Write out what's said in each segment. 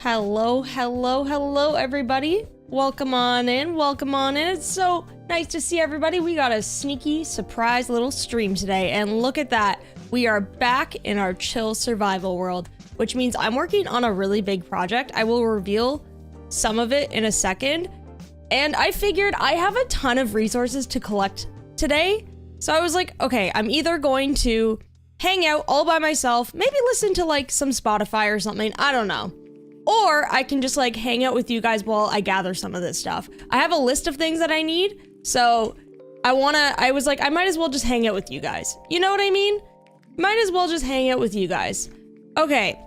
Hello, hello, hello, everybody. Welcome on in, welcome on in. It's so nice to see everybody. We got a sneaky surprise little stream today, and look at that. We are back in our chill survival world, which means I'm working on a really big project. I will reveal some of it in a second. And I figured I have a ton of resources to collect today. So I was like, okay, I'm either going to hang out all by myself, maybe listen to like some Spotify or something, I don't know. Or I can just like hang out with you guys while I gather some of this stuff. I have a list of things that I need, so I was like, I might as well just hang out with you guys. You know what I mean? Might as well just hang out with you guys. Okay,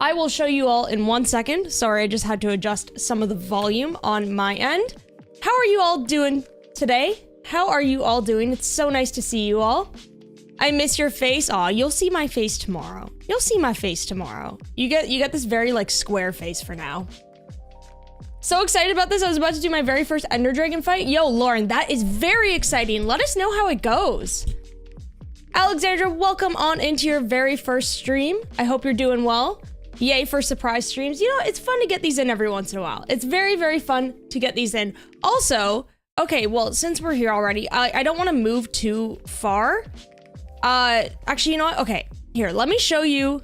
I will show you all in 1 second. Sorry, I just had to adjust some of the volume on my end. How are you all doing today? How are you all doing? It's so nice to see you all. I miss your face. Aw, you'll see my face tomorrow. You'll see my face tomorrow. You get this very like square face for now. So excited about this. I was about to do my very first Ender Dragon fight. Yo, Lauren, that is very exciting. Let us know how it goes. Alexandra, welcome on into your very first stream. I hope you're doing well. Yay for surprise streams. You know, it's fun to get these in every once in a while. It's very, very fun to get these in. Also, okay, well, since we're here already, I don't want to move too far. Actually, you know what? Okay, here, let me show you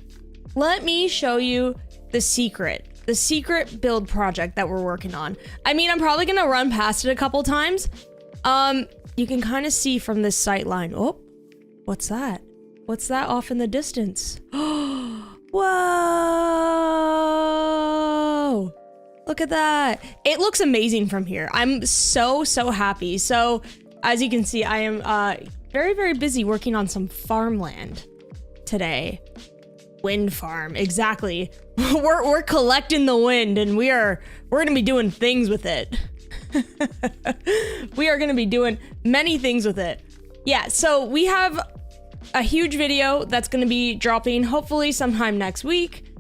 the secret build project that we're working on. I mean, I'm probably gonna run past it a couple times. You can kind of see from this sight line. Oh, what's that? What's that off in the distance? Whoa! Look at that. It looks amazing from here. I'm so happy. So, as you can see, I am, very, very busy working on some farmland today. Wind farm, exactly. We're collecting the wind, and we're gonna be doing things with it. We are gonna be doing many things with it. Yeah, so we have a huge video that's gonna be dropping hopefully sometime next week.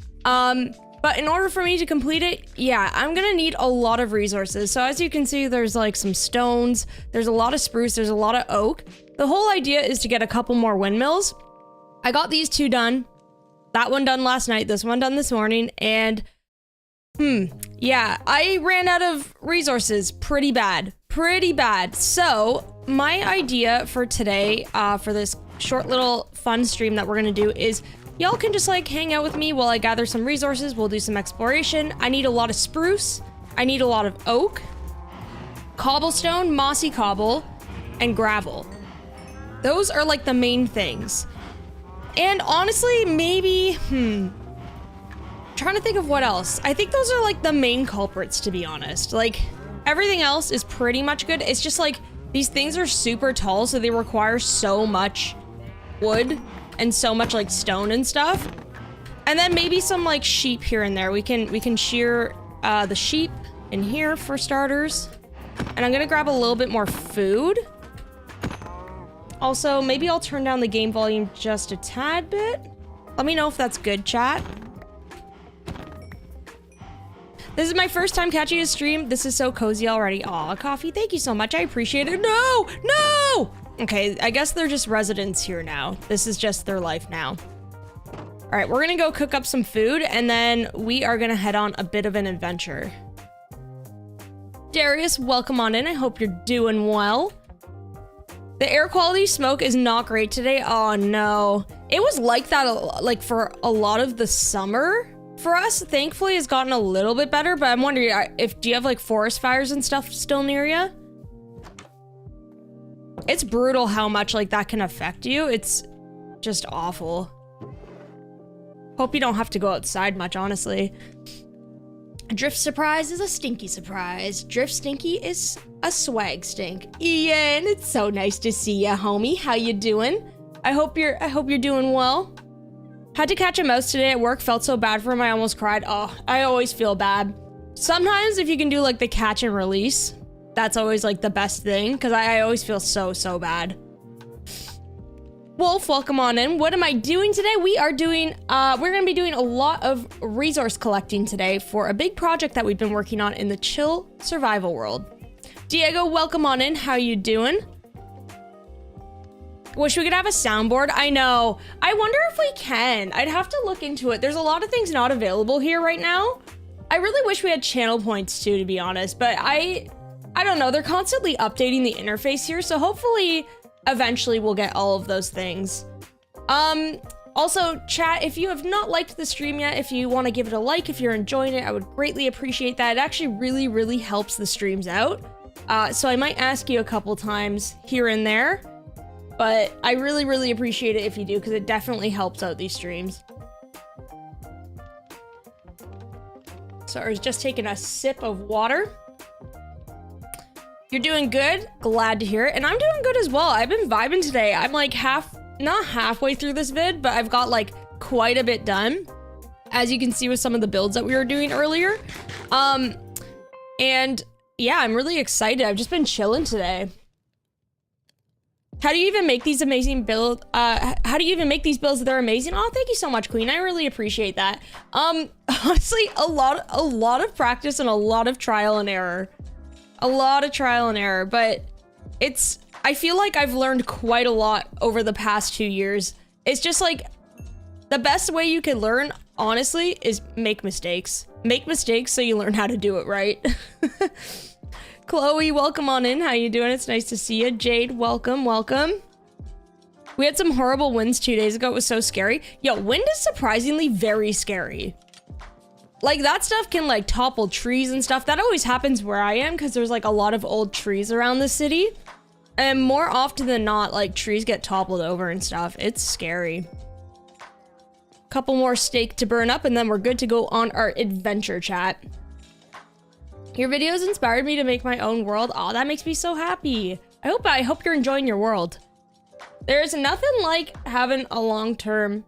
But in order for me to complete it, yeah, I'm gonna need a lot of resources. So as you can see, there's like some stones, there's a lot of spruce, there's a lot of oak. The whole idea is to get a couple more windmills. I got these two done. That one done last night, this one done this morning, and yeah, I ran out of resources pretty bad. So my idea for today, for this short little fun stream that we're gonna do is y'all can just like hang out with me while I gather some resources. We'll do some exploration. I need a lot of spruce. I need a lot of oak, cobblestone, mossy cobble, and gravel. Those are like the main things. And honestly, maybe, trying to think of what else. I think those are like the main culprits, to be honest. Like everything else is pretty much good. It's just like these things are super tall, so they require so much wood and so much like stone and stuff. And then maybe some like sheep here and there. We can shear the sheep in here for starters. And I'm gonna grab a little bit more food. Also, maybe I'll turn down the game volume just a tad bit. Let me know if that's good, chat. This is my first time catching a stream. This is so cozy already. Aw, coffee, thank you so much. I appreciate it. No! Okay, I guess they're just residents here now. This is just their life now. All right, we're gonna go cook up some food, and then we are gonna head on a bit of an adventure. Darius, welcome on in. I hope you're doing well. The air quality smoke is not great today. Oh no. It was like that like for a lot of the summer for us. Thankfully it's gotten a little bit better, but I'm wondering do you have like forest fires and stuff still near you? It's brutal how much like that can affect you. It's just awful. Hope you don't have to go outside much, honestly. A drift surprise is a stinky surprise. Drift stinky is a swag stink. Ian, it's so nice to see ya, homie. How you doing? I hope you're doing well. Had to catch a mouse today at work. Felt so bad for him. I almost cried. Oh, I always feel bad. Sometimes if you can do like the catch and release, that's always like the best thing, because I always feel so bad. Wolf, welcome on in. What am I doing today? We're gonna be doing a lot of resource collecting today for a big project that we've been working on in the chill survival world. Diego, welcome on in. How you doing? Wish we could have a soundboard. I know. I wonder if we can. I'd have to look into it. There's a lot of things not available here right now, I really wish we had channel points too, to be honest, but I don't know. They're constantly updating the interface here, so hopefully eventually we'll get all of those things. Also, chat, if you have not liked the stream yet, if you want to give it a like, if you're enjoying it, I would greatly appreciate that. It actually really, really helps the streams out. So I might ask you a couple times here and there, but I really, really appreciate it if you do, because it definitely helps out these streams. So I was just taking a sip of water. You're doing good? Glad to hear it. And I'm doing good as well. I've been vibing today. I'm like not halfway through this vid, but I've got like quite a bit done, as you can see with some of the builds that we were doing earlier. And yeah, I'm really excited. I've just been chilling today. How do you even make these amazing builds? How do you even make these builds that are amazing? Oh, thank you so much, Queen. I really appreciate that. Honestly, a lot of practice and a lot of trial and error. A lot of trial and error, but I feel like I've learned quite a lot over the past 2 years. It's just like, the best way you can learn, honestly, is make mistakes. Make mistakes so you learn how to do it right. Chloe, welcome on in. How you doing? It's nice to see you. Jade, welcome, welcome. We had some horrible winds 2 days ago. It was so scary. Yo, wind is surprisingly very scary. Like, that stuff can, like, topple trees and stuff. That always happens where I am, because there's, like, a lot of old trees around the city. And more often than not, like, trees get toppled over and stuff. It's scary. Couple more steak to burn up, and then we're good to go on our adventure, chat. Your videos inspired me to make my own world. Oh, that makes me so happy. I hope you're enjoying your world. There's nothing like having a long-term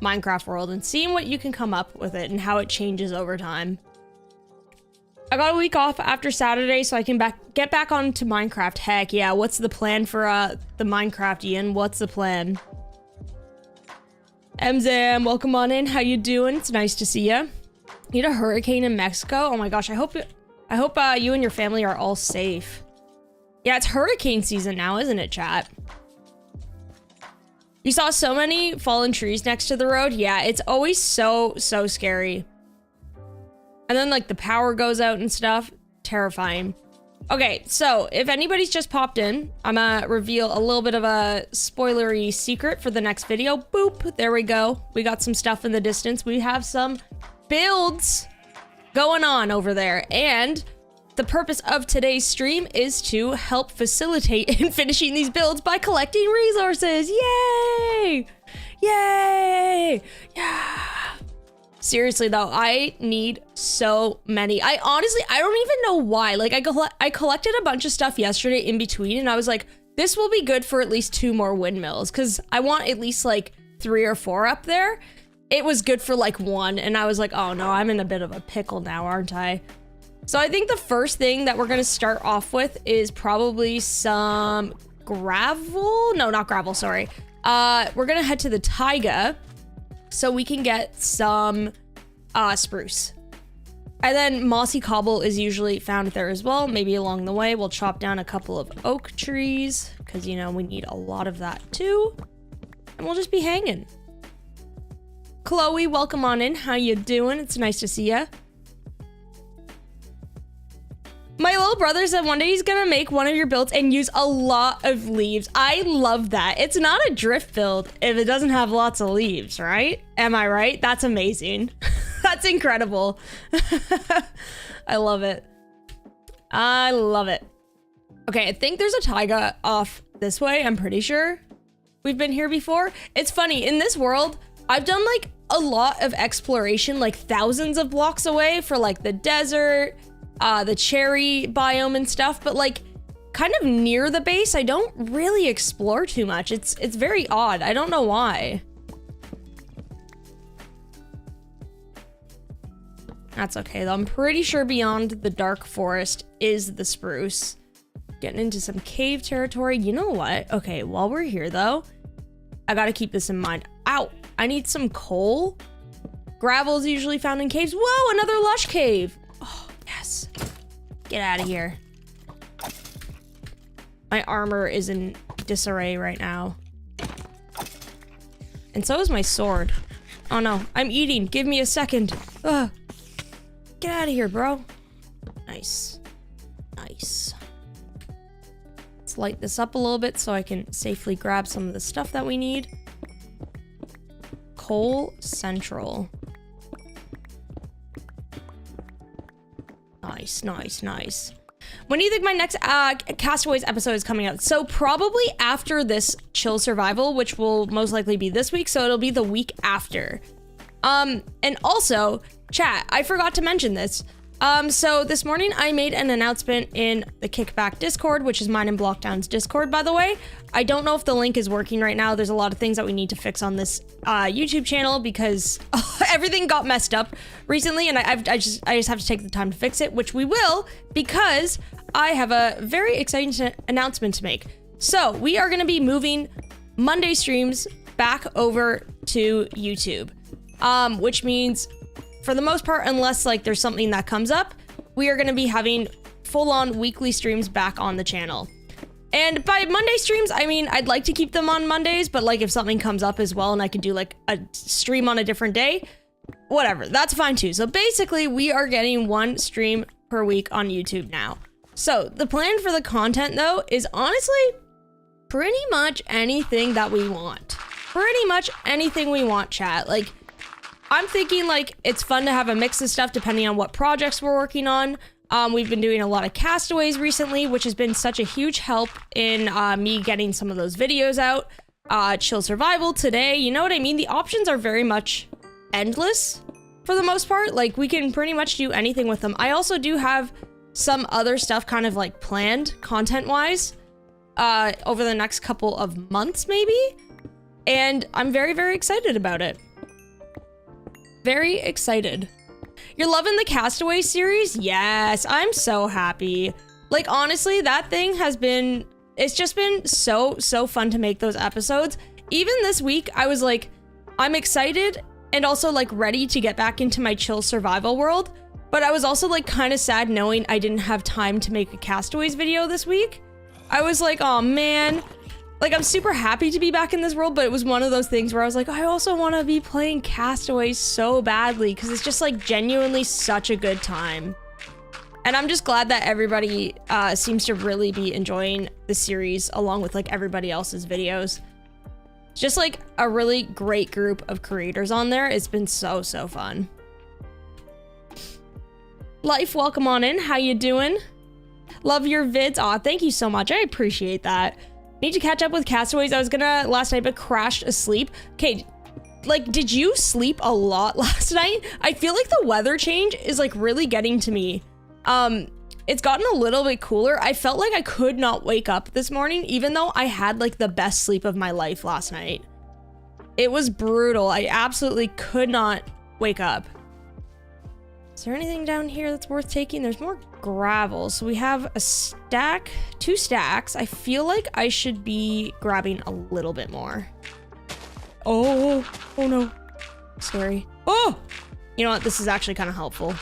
Minecraft world and seeing what you can come up with it and how it changes over time. I got a week off after Saturday, so I can get back onto Minecraft. Heck yeah, what's the plan for the Minecraft, Ian? What's the plan? Mzam, welcome on in. How you doing? It's nice to see you. You had a hurricane in Mexico? Oh my gosh, I hope you and your family are all safe. Yeah, it's hurricane season now, isn't it, chat? You saw so many fallen trees next to the road? Yeah, it's always so scary. And then, like, the power goes out and stuff. Terrifying. Okay, so if anybody's just popped in, I'm gonna reveal a little bit of a spoilery secret for the next video. Boop, there we go. We got some stuff in the distance. We have some builds going on over there. And the purpose of today's stream is to help facilitate in finishing these builds by collecting resources. Yay! Yay! Yeah! Seriously though, I need so many. I don't even know why. Like, I collected a bunch of stuff yesterday in between, and I was like, this will be good for at least 2 more windmills, because I want at least like 3 or 4 up there. It was good for like 1, and I was like, oh no, I'm in a bit of a pickle now, aren't I? So I think the first thing that we're gonna start off with is probably some gravel. No, not gravel, sorry. We're gonna head to the taiga so we can get some spruce. And then mossy cobble is usually found there as well. Maybe along the way, we'll chop down a couple of oak trees, because, you know, we need a lot of that too. And we'll just be hanging. Chloe, welcome on in. How you doing? It's nice to see ya. My little brother said one day he's gonna make one of your builds and use a lot of leaves. I love that. It's not a drift build if it doesn't have lots of leaves, right? Am I right? That's amazing. That's incredible. I love it. I love it. Okay, I think there's a taiga off this way. I'm pretty sure we've been here before. It's funny, in this world, I've done like a lot of exploration, like thousands of blocks away for like the desert, the cherry biome and stuff, but like kind of near the base, I don't really explore too much. It's very odd. I don't know why. That's okay though. I'm pretty sure beyond the dark forest is the spruce. Getting into some cave territory. You know what? Okay, while we're here though, I gotta keep this in mind. Ow! I need some coal. Gravel is usually found in caves. Whoa, another lush cave. Oh, yes. Get out of here. My armor is in disarray right now. And so is my sword. Oh no, I'm eating. Give me a second. Ugh. Get out of here, bro. Nice. Nice. Let's light this up a little bit so I can safely grab some of the stuff that we need. Coal Central. Nice, nice, nice. When do you think my next Castaways episode is coming out? So probably after this Chill Survival, which will most likely be this week, so it'll be the week after. And also, chat, I forgot to mention this. So this morning I made an announcement in the Kickback Discord, which is mine and Blockdown's Discord, by the way. I don't know if the link is working right now. There's a lot of things that we need to fix on this YouTube channel because everything got messed up recently, and I just have to take the time to fix it, which we will, because I have a very exciting announcement to make. So we are going to be moving Monday streams back over to YouTube, which means, for the most part, unless like there's something that comes up, we are going to be having full-on weekly streams back on the channel. And by Monday streams, I mean, I'd like to keep them on Mondays, but like if something comes up as well and I can do like a stream on a different day, whatever, that's fine too. So basically we are getting one stream per week on YouTube now. So the plan for the content though is honestly pretty much anything that we want. Pretty much anything we want, chat. Like, I'm thinking like it's fun to have a mix of stuff depending on what projects we're working on. We've been doing a lot of Castaways recently, which has been such a huge help in me getting some of those videos out. Chill Survival today, you know what I mean? The options are very much endless for the most part. Like, we can pretty much do anything with them. I also do have some other stuff kind of like planned content-wise over the next couple of months maybe. And I'm very, very excited about it. Very excited. You're loving the Castaway series? Yes, I'm so happy. Like, honestly, that thing has been, it's just been so fun to make those episodes. Even this week, I was like, I'm excited and also like ready to get back into my Chill Survival world. But I was also like kind of sad knowing I didn't have time to make a Castaways video this week. I was like, oh man. Like, I'm super happy to be back in this world, but it was one of those things where I was like, I also want to be playing Castaways so badly because it's just like genuinely such a good time. And I'm just glad that everybody seems to really be enjoying the series along with like everybody else's videos. It's just like a really great group of creators on there. It's been so fun. Life, welcome on in. How you doing? Love your vids. Aw, thank you so much. I appreciate that. Need to catch up with Castaways. I was gonna last night, but crashed asleep. Okay, like, did you sleep a lot last night? I feel like the weather change is like really getting to me. It's gotten a little bit cooler. I felt like I could not wake up this morning, even though I had like the best sleep of my life last night. It was brutal. I absolutely could not wake up. Is there anything down here that's worth taking? There's more gravel. So we have a stack, 2 stacks. I feel like I should be grabbing a little bit more. Oh no. Scary. Oh! You know what? This is actually kind of helpful.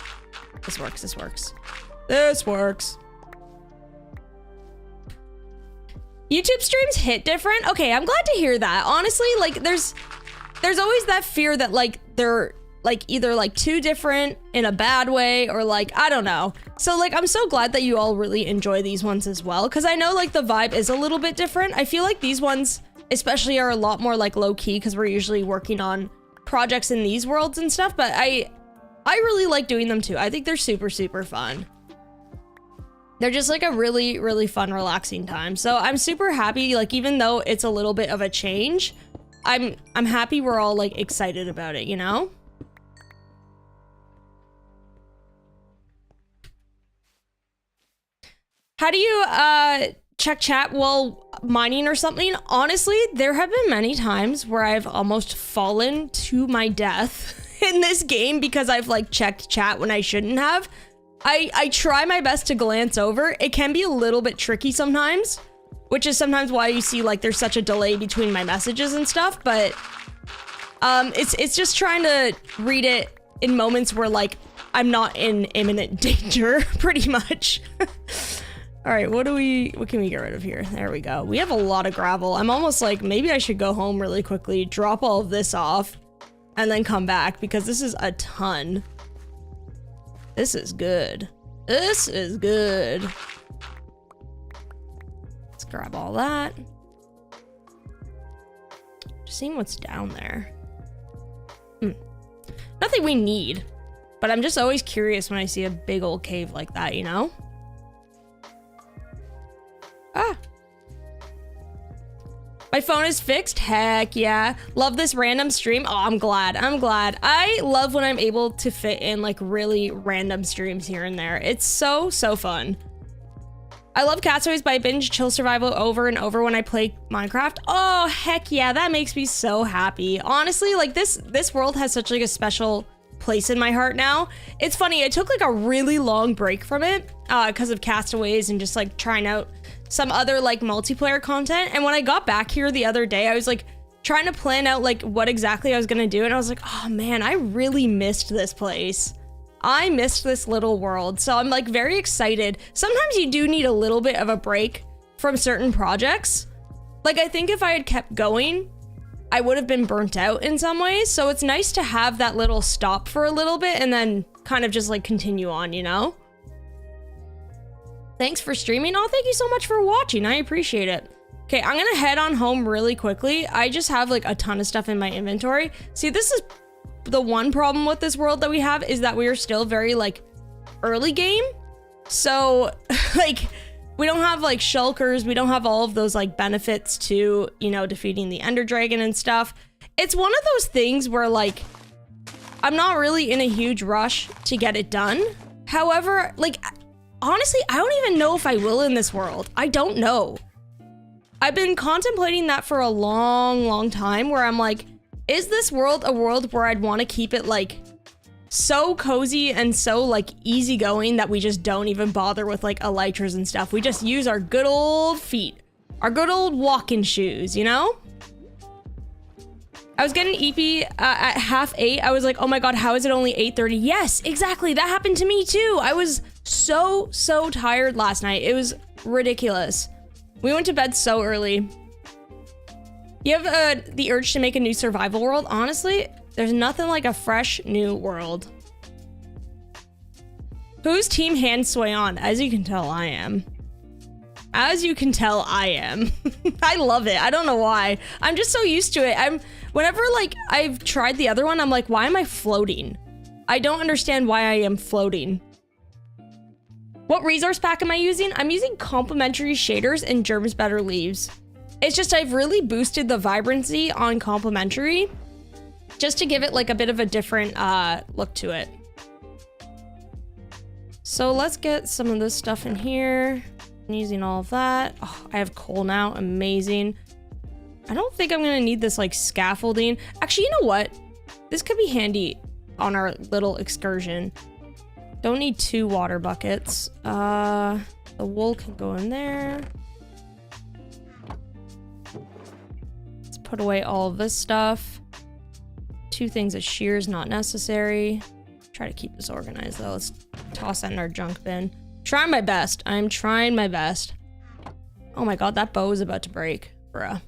This works. This works. YouTube streams hit different. Okay, I'm glad to hear that. Honestly, like there's always that fear that like they're like either like too different in a bad way or like, I don't know. So like, I'm so glad that you all really enjoy these ones as well. Cause I know like the vibe is a little bit different. I feel like these ones especially are a lot more like low key cause we're usually working on projects in these worlds and stuff, but I really like doing them too. I think they're super fun. They're just like a really fun, relaxing time. So I'm super happy, like even though it's a little bit of a change, I'm happy we're all like excited about it, you know? How do you check chat while mining or something? Honestly, there have been many times where I've almost fallen to my death in this game because I've like checked chat when I shouldn't have. I try my best to glance over. It can be a little bit tricky sometimes, which is sometimes why you see like there's such a delay between my messages and stuff, but it's just trying to read it in moments where like I'm not in imminent danger, pretty much. All right, what can we get rid of here? There we go. We have a lot of gravel. I'm almost like, maybe I should go home really quickly, drop all of this off, and then come back because this is a ton. This is good. This is good. Let's grab all that. Just seeing what's down there. Nothing we need, but I'm just always curious when I see a big old cave like that, you know? Ah. My phone is fixed. Heck yeah. Love this random stream. Oh, I'm glad. I'm glad. I love when I'm able to fit in like really random streams here and there. It's so fun. I love Castaways, but I binge Chill Survival over and over when I play Minecraft. Oh, heck yeah. That makes me so happy. Honestly, like this world has such like a special place in my heart now. It's funny. I took like a really long break from it because of Castaways and just like trying out some other like multiplayer content. And when I got back here the other day, I was like trying to plan out like what exactly I was gonna do. And I was like, oh man, I really missed this place. I missed this little world. So I'm like very excited. Sometimes you do need a little bit of a break from certain projects. Like I think if I had kept going, I would have been burnt out in some ways. So it's nice to have that little stop for a little bit and then kind of just like continue on, you know? Thanks for streaming. Oh, thank you so much for watching. I appreciate it. Okay, I'm gonna head on home really quickly. I just have like a ton of stuff in my inventory. See, this is the one problem with this world that we have is that we are still very like early game. So like we don't have like shulkers. We don't have all of those like benefits to, you know, defeating the Ender Dragon and stuff. It's one of those things where like I'm not really in a huge rush to get it done. However, like honestly, I don't even know if I will in this world. I don't know. I've been contemplating that for a long time where I'm like, is this world a world where I'd want to keep it like so cozy and so like easygoing that we just don't even bother with like elytras and stuff? We just use our good old feet, our good old walking shoes, you know? I was getting EP at 7:30. I was like, oh my God, how is it only 8:30? Yes, exactly. That happened to me too. I was so tired last night. It was ridiculous. We went to bed so early. You have the urge to make a new survival world? Honestly, there's nothing like a fresh new world. Whose team hand sway on? As you can tell, I am. As you can tell, I am. I love it. I don't know why. I'm just so used to it. Whenever like I've tried the other one, I'm like, why am I floating? I don't understand why I am floating. What resource pack am I using? I'm using Complementary shaders and Jerm's Better Leaves. It's just I've really boosted the vibrancy on Complementary just to give it like a bit of a different look to it. So let's get some of this stuff in here. I'm using all of that. Oh, I have coal now. Amazing. I don't think I'm gonna need this like scaffolding. Actually, you know what? This could be handy on our little excursion. Don't need 2 water buckets. The wool can go in there. Let's put away all of this stuff. 2 things of shears not necessary. Try to keep this organized though. Let's toss that in our junk bin. Trying my best. I'm trying my best. Oh my God, that bow is about to break, bruh.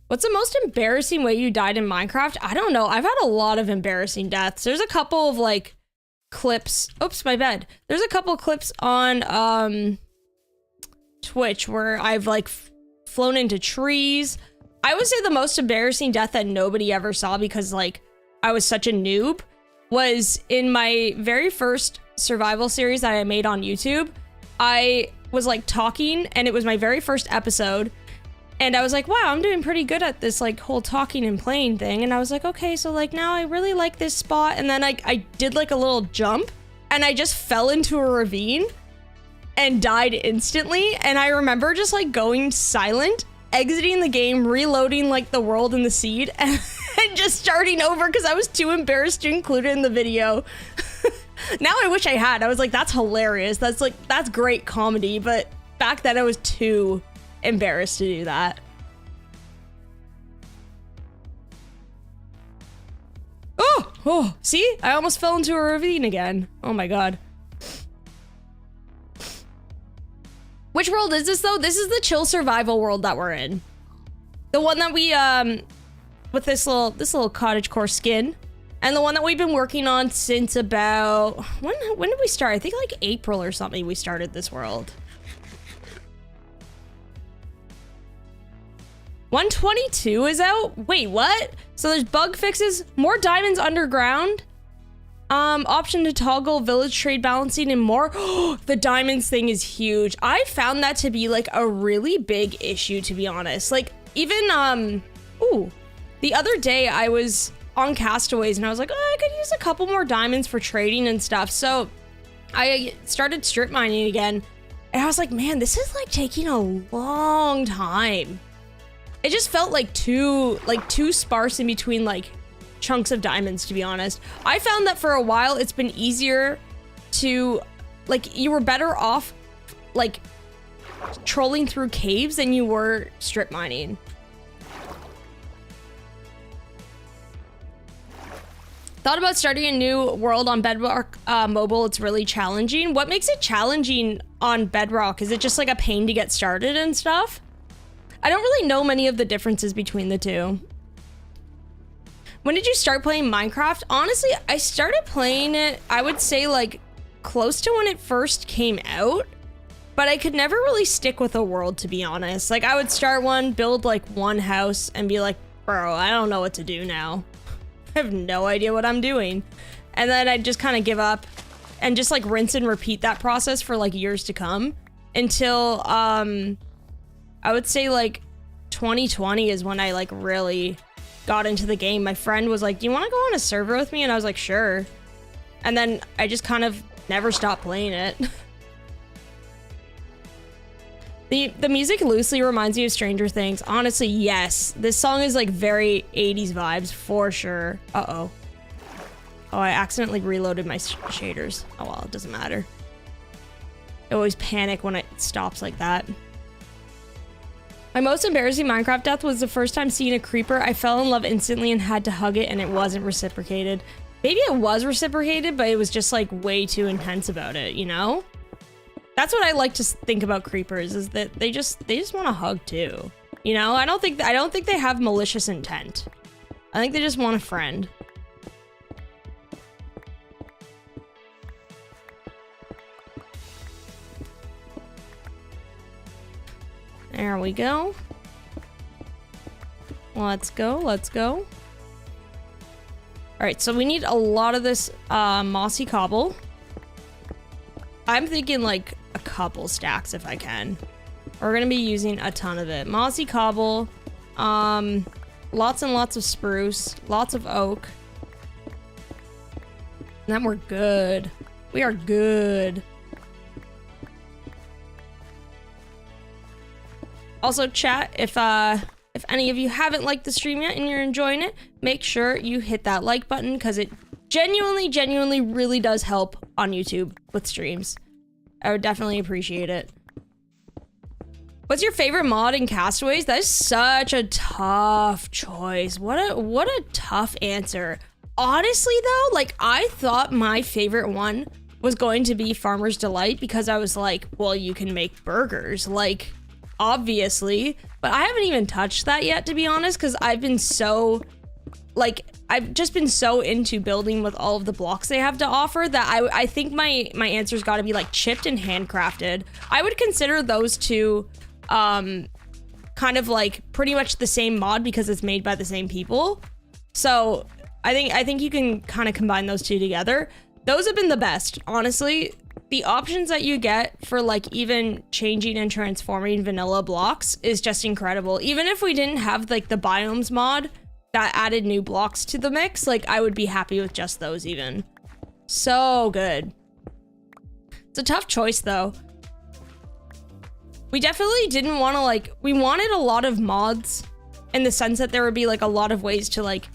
What's the most embarrassing way you died in Minecraft? I don't know. I've had a lot of embarrassing deaths. There's a couple of like clips. Oops, my bed. There's a couple of clips on Twitch where I've like flown into trees. I would say the most embarrassing death that nobody ever saw because like I was such a noob was in my very first survival series that I made on YouTube. I was like talking and it was my very first episode. And I was like, wow, I'm doing pretty good at this like whole talking and playing thing. And I was like, okay, so like now I really like this spot. And then I did like a little jump and I just fell into a ravine and died instantly. And I remember just like going silent, exiting the game, reloading like the world and the seed and just starting over because I was too embarrassed to include it in the video. Now I wish I had. I was like, that's hilarious. That's great comedy. But back then I was too embarrassed to do that. Oh, see? I almost fell into a ravine again. Oh my God. Which world is this though? This is the chill survival world that we're in. The one that we with this little cottagecore skin And the one that we've been working on since about, when did we start? I think like April or something we started this world. 122 is out? Wait, what? So there's bug fixes, more diamonds underground, option to toggle village trade balancing and more. The diamonds thing is huge. I found that to be like a really big issue, to be honest. Like even, the other day I was on Castaways and I was like, oh, I could use a couple more diamonds for trading and stuff. So I started strip mining again and I was like, man, this is like taking a long time. It just felt like too sparse in between like chunks of diamonds, to be honest. I found that for a while it's been easier to, like, you were better off like trolling through caves than you were strip mining. Thought about starting a new world on Bedrock mobile. It's really challenging. What makes it challenging on Bedrock? Is it just like a pain to get started and stuff? I don't really know many of the differences between the two. When did you start playing Minecraft? Honestly, I started playing it, I would say like close to when it first came out, but I could never really stick with a world, to be honest. Like I would start one, build like one house and be like, bro, I don't know what to do now. I have no idea what I'm doing. And then I'd just kind of give up and just like rinse and repeat that process for like years to come until, I would say like 2020 is when I like really got into the game. My friend was like, do you want to go on a server with me? And I was like, sure. And then I just kind of never stopped playing it. The music loosely reminds me of Stranger Things. Honestly, yes. This song is like very 80s vibes for sure. Uh-oh. Oh, I accidentally reloaded my shaders. Oh well, it doesn't matter. I always panic when it stops like that. My most embarrassing Minecraft death was the first time seeing a creeper. I fell in love instantly and had to hug it, and it wasn't reciprocated. Maybe it was reciprocated, but it was just like way too intense about it, you know? That's what I like to think about creepers, is that they just want a hug too. You know, I don't think they have malicious intent. I think they just want a friend. There we go. Let's go, let's go. All right, so we need a lot of this mossy cobble. I'm thinking like a couple stacks if I can. We're gonna be using a ton of it. Mossy cobble, lots and lots of spruce, lots of oak. And then we're good. We are good. Also, chat, if any of you haven't liked the stream yet and you're enjoying it, make sure you hit that like button because it genuinely really does help on YouTube with streams. I would definitely appreciate it. What's your favorite mod in Castaways? That is such a tough choice. What a tough answer. Honestly though, like I thought my favorite one was going to be Farmer's Delight because I was like, well, you can make burgers, like obviously, but I haven't even touched that yet, to be honest, because I've just been so into building with all of the blocks they have to offer that I think my answer's got to be like chipped and handcrafted. I would consider those two kind of like pretty much the same mod because it's made by the same people. So I think you can kind of combine those two together. Those have been the best, honestly. The options that you get for like even changing and transforming vanilla blocks is just incredible. Even if we didn't have like the biomes mod that added new blocks to the mix, like I would be happy with just those even. So good. It's a tough choice though. We definitely didn't want to like, we wanted a lot of mods in the sense that there would be like a lot of ways to like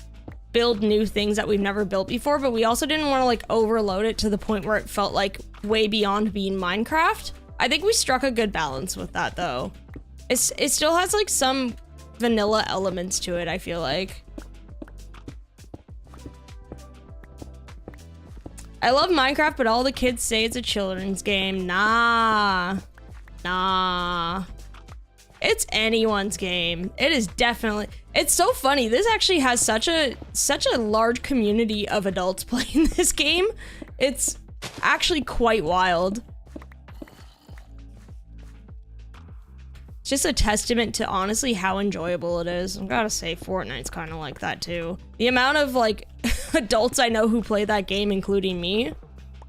build new things that we've never built before, but we also didn't want to like overload it to the point where it felt like way beyond being Minecraft. I think we struck a good balance with that though. It still has like some vanilla elements to it, I feel like. I love Minecraft, but all the kids say it's a children's game. Nah. It's anyone's game. It is definitely, It's so funny. This actually has such a large community of adults playing this game. It's actually quite wild. It's just a testament to honestly how enjoyable it is. I've gotta say, Fortnite's kind of like that too. The amount of like adults I know who play that game, including me,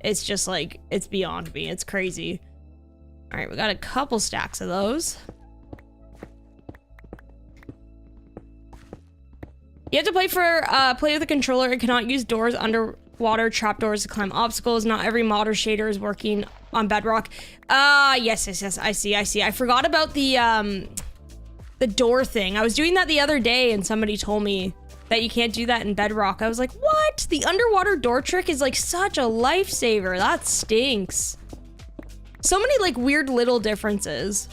it's just like, it's beyond me. It's crazy. All right, we got a couple stacks of those. You have to play with a controller. It cannot use doors, underwater trapdoors to climb obstacles. Not every mod or shader is working on Bedrock. Yes. I see. I forgot about the door thing. I was doing that the other day and somebody told me that you can't do that in Bedrock. I was like, what? The underwater door trick is like such a lifesaver. That stinks. So many like weird little differences.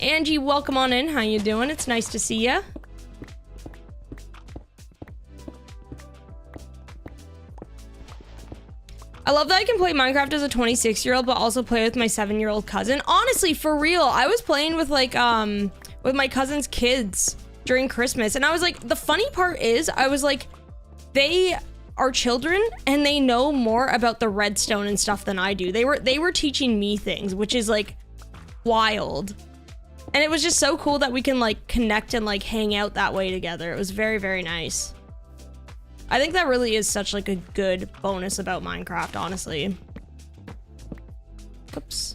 Angie, welcome on in. How you doing? It's nice to see ya. I love that I can play Minecraft as a 26-year-old, but also play with my 7-year-old cousin. Honestly, for real, I was playing with like with my cousin's kids during Christmas, and I was like, the funny part is, I was like, they are children and they know more about the redstone and stuff than I do. They were teaching me things, which is like wild. And it was just so cool that we can like connect and like hang out that way together. It was very, very nice. I think that really is such like a good bonus about Minecraft, honestly. Oops.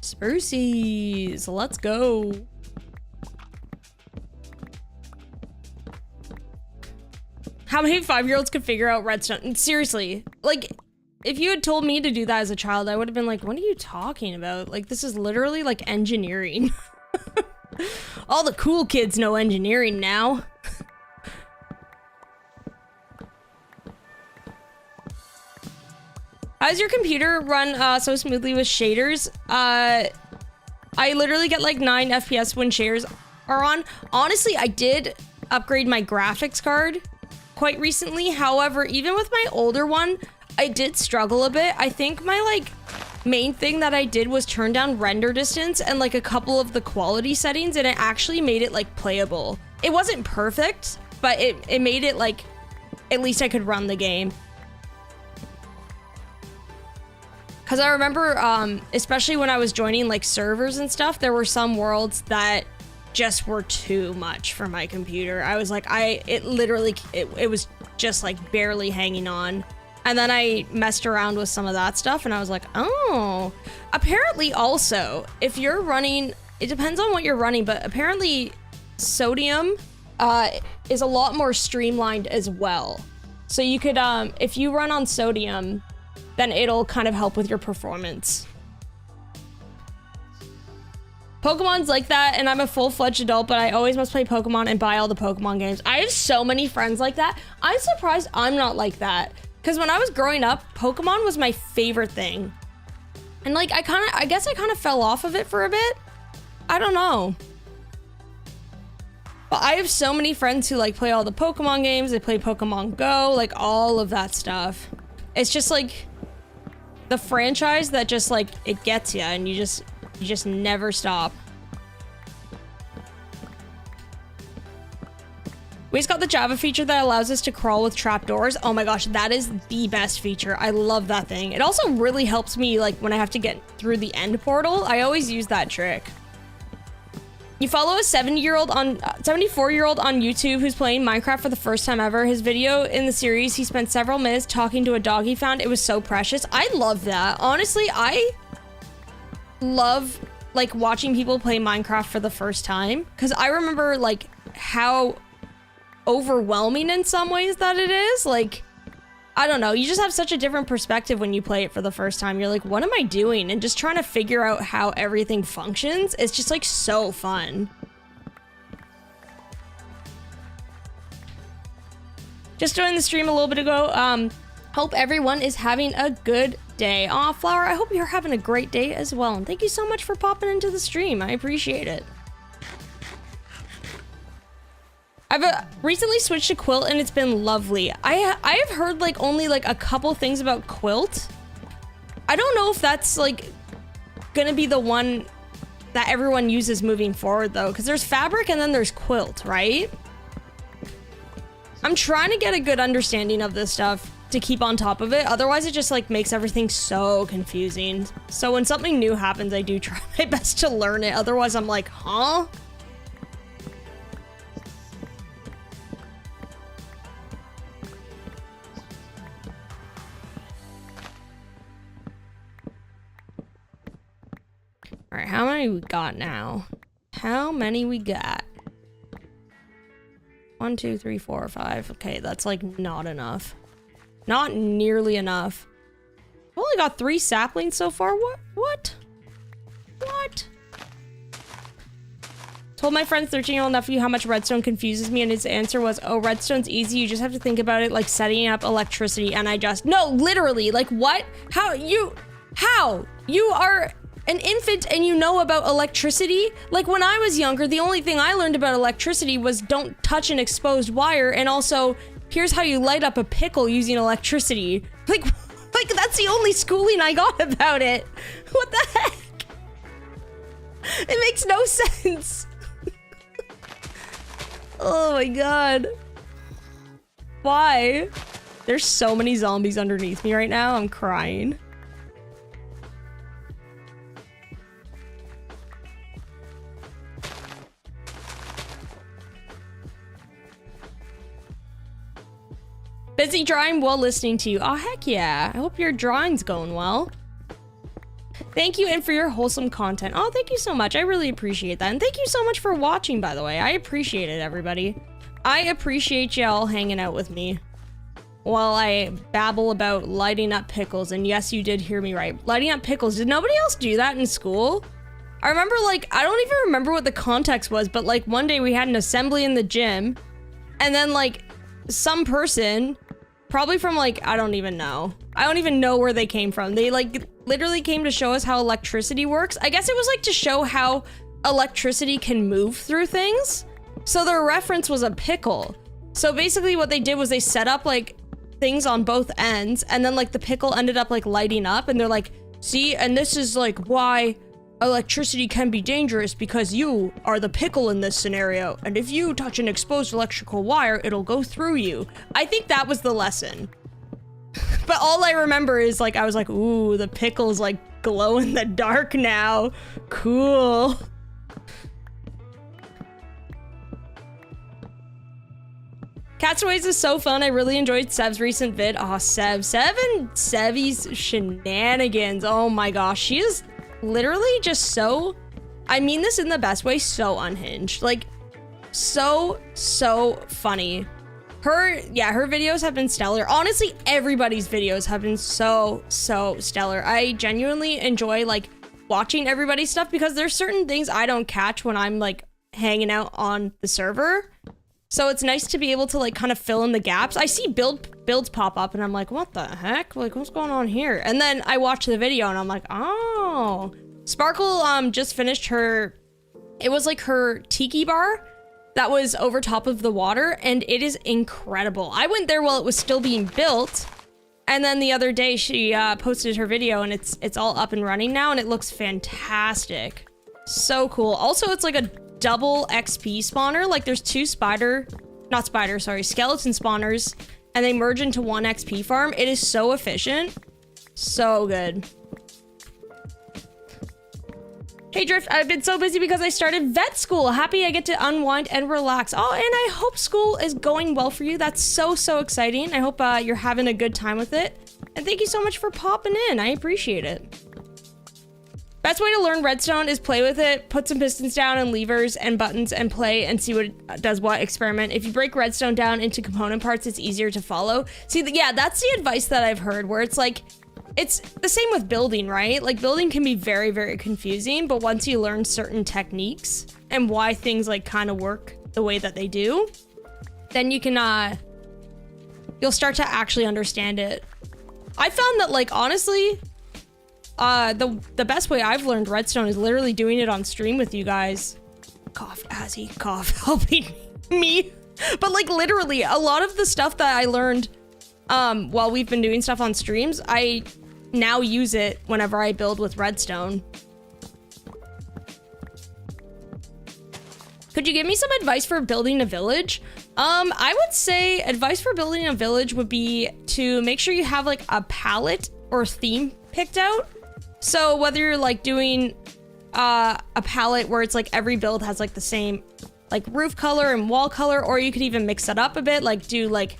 Sprucies, let's go. How many 5-year-olds could figure out redstone? Seriously, like, if you had told me to do that as a child, I would have been like, what are you talking about? Like, this is literally like engineering. All the cool kids know engineering now. How does your computer run so smoothly with shaders? I literally get like 9 FPS when shaders are on. Honestly, I did upgrade my graphics card quite recently. However, even with my older one, I did struggle a bit. I think my like main thing that I did was turn down render distance and like a couple of the quality settings, and it actually made it like playable. It wasn't perfect, but it made it like at least I could run the game. Because I remember, especially when I was joining like servers and stuff, there were some worlds that just were too much for my computer. I was like, it was just like barely hanging on. And then I messed around with some of that stuff and I was like, oh, apparently also, if you're running, it depends on what you're running, but apparently sodium is a lot more streamlined as well. So you could, if you run on sodium, then it'll kind of help with your performance. Pokemon's like that, and I'm a full-fledged adult, but I always must play Pokemon and buy all the Pokemon games. I have so many friends like that. I'm surprised I'm not like that. Because when I was growing up, Pokemon was my favorite thing. And like, I guess I kind of fell off of it for a bit. I don't know. But I have so many friends who like play all the Pokemon games. They play Pokemon Go, like all of that stuff. It's just like the franchise that just like, it gets you and you just never stop. We just got the Java feature that allows us to crawl with trapdoors. Oh my gosh, that is the best feature. I love that thing. It also really helps me like when I have to get through the end portal. I always use that trick. You follow a 74-year-old on YouTube who's playing Minecraft for the first time ever. His video in the series, he spent several minutes talking to a dog he found. It was so precious. I love that. Honestly, I love like watching people play Minecraft for the first time because I remember like how overwhelming in some ways that it is. Like, I don't know, you just have such a different perspective when you play it for the first time. You're like, what am I doing? And just trying to figure out how everything functions, it's just like so fun. Just joined the stream a little bit ago. Hope everyone is having a good day. Aw, Flower, I hope you're having a great day as well. And thank you so much for popping into the stream. I appreciate it. I've recently switched to Quilt and it's been lovely. I have heard like only like a couple things about Quilt, I don't know if that's like gonna be the one that everyone uses moving forward though, because there's fabric and then there's quilt, right? I'm trying to get a good understanding of this stuff to keep on top of it. Otherwise, it just like makes everything so confusing. So when something new happens, I do try my best to learn it. Otherwise, I'm like, huh? All right, how many we got now? How many we got? 1, 2, 3, 4, 5. Okay, that's like not enough. Not nearly enough. I've only got 3 saplings so far. What? Told my friend's 13-year-old nephew how much redstone confuses me, and his answer was, oh, redstone's easy. You just have to think about it like setting up electricity. And I just, no, literally, like what? How? You are an infant and you know about electricity? Like when I was younger, the only thing I learned about electricity was don't touch an exposed wire, and also here's how you light up a pickle using electricity. Like that's the only schooling I got about it. What the heck? It makes no sense. Oh my god. Why? There's so many zombies underneath me right now. I'm crying. Busy drawing while listening to you. Oh, heck yeah. I hope your drawing's going well. Thank you, and for your wholesome content. Oh, thank you so much. I really appreciate that. And thank you so much for watching, by the way. I appreciate it, everybody. I appreciate y'all hanging out with me while I babble about lighting up pickles. And yes, you did hear me right. Lighting up pickles. Did nobody else do that in school? I remember, like, I don't even remember what the context was, but, like, one day we had an assembly in the gym, and then, like, some person, probably from, like, I don't even know where they came from. They, like, literally came to show us how electricity works. I guess it was, like, to show how electricity can move through things. So their reference was a pickle. So basically what they did was they set up, like, things on both ends, and then, like, the pickle ended up, like, lighting up, and they're like, see, and this is, like, why electricity can be dangerous, because you are the pickle in this scenario, and if you touch an exposed electrical wire, it'll go through you. I think that was the lesson. But all I remember is, like, I was like, ooh, the pickle's, like, glow in the dark now. Cool. Catstaways is so fun. I really enjoyed Sev's recent vid. Aw, Sev and Sevy's shenanigans. Oh my gosh, she is literally just so, I mean this in the best way, so unhinged. Like, so funny. Her videos have been stellar. Honestly, everybody's videos have been so stellar. I genuinely enjoy, like, watching everybody's stuff, because there's certain things I don't catch when I'm, like, hanging out on the server. So it's nice to be able to, like, kind of fill in the gaps. I see builds pop up, and I'm like, what the heck? Like, what's going on here? And then I watch the video, and I'm like, oh. Sparkle just finished her, it was like her tiki bar that was over top of the water, and it is incredible. I went there while it was still being built, and then the other day she posted her video, and it's all up and running now, and it looks fantastic. So cool. Also, it's like a double XP spawner. Like, there's two skeleton spawners, and they merge into one XP farm. It is so efficient. So good. Hey Drift, I've been so busy because I started vet school. Happy I get to unwind and relax. Oh, and I hope school is going well for you. That's so exciting. I hope you're having a good time with it. And thank you so much for popping in. I appreciate it. Best way to learn redstone is play with it, put some pistons down and levers and buttons and play and see what it does what, experiment. If you break redstone down into component parts, it's easier to follow. See, yeah, that's the advice that I've heard, where it's like, it's the same with building, right? Like, building can be very confusing, but once you learn certain techniques and why things, like, kind of work the way that they do, then you can, you'll start to actually understand it. I found that, like, honestly, the best way I've learned redstone is literally doing it on stream with you guys. Cough as he cough, helping me. But, like, literally, a lot of the stuff that I learned while we've been doing stuff on streams, I now use it whenever I build with redstone. Could you give me some advice for building a village? I would say advice for building a village would be to make sure you have like a palette or theme picked out. So whether you're like doing a palette where it's like every build has like the same like roof color and wall color, or you could even mix that up a bit, like do like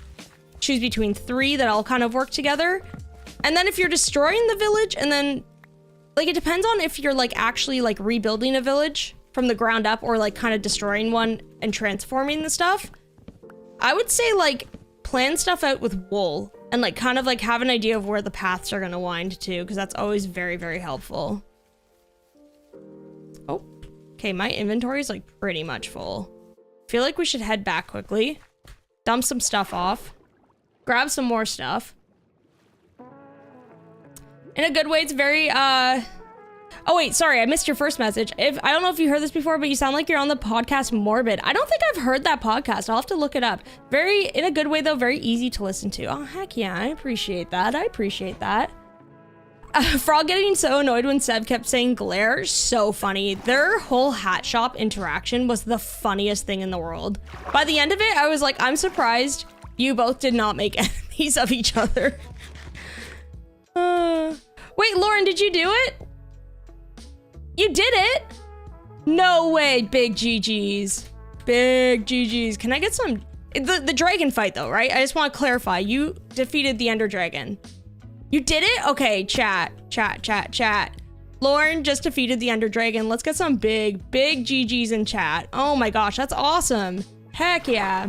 choose between 3 that all kind of work together. And then if you're destroying the village, and then like it depends on if you're like actually like rebuilding a village from the ground up or like kind of destroying one and transforming the stuff. I would say like plan stuff out with wool and like kind of like have an idea of where the paths are gonna wind to, because that's always very, very helpful. Oh, okay, my inventory is like pretty much full. Feel like we should head back quickly, dump some stuff off, grab some more stuff. In a good way, it's very, oh wait, sorry, I missed your first message. I don't know if you heard this before, but you sound like you're on the podcast Morbid. I don't think I've heard that podcast. I'll have to look it up. Very, in a good way though, very easy to listen to. Oh, heck yeah, I appreciate that. I appreciate that. Frog getting so annoyed when Seb kept saying glare, so funny. Their whole hat shop interaction was the funniest thing in the world. By the end of it, I was like, I'm surprised you both did not make enemies of each other. Wait, Lauren, did you do it? You did it? No way, big GG's. Big GG's. Can I get some... The dragon fight though, right? I just want to clarify. You defeated the Ender Dragon. You did it? Okay, chat. Lauren just defeated the Ender Dragon. Let's get some big GG's in chat. Oh my gosh, that's awesome. Heck yeah.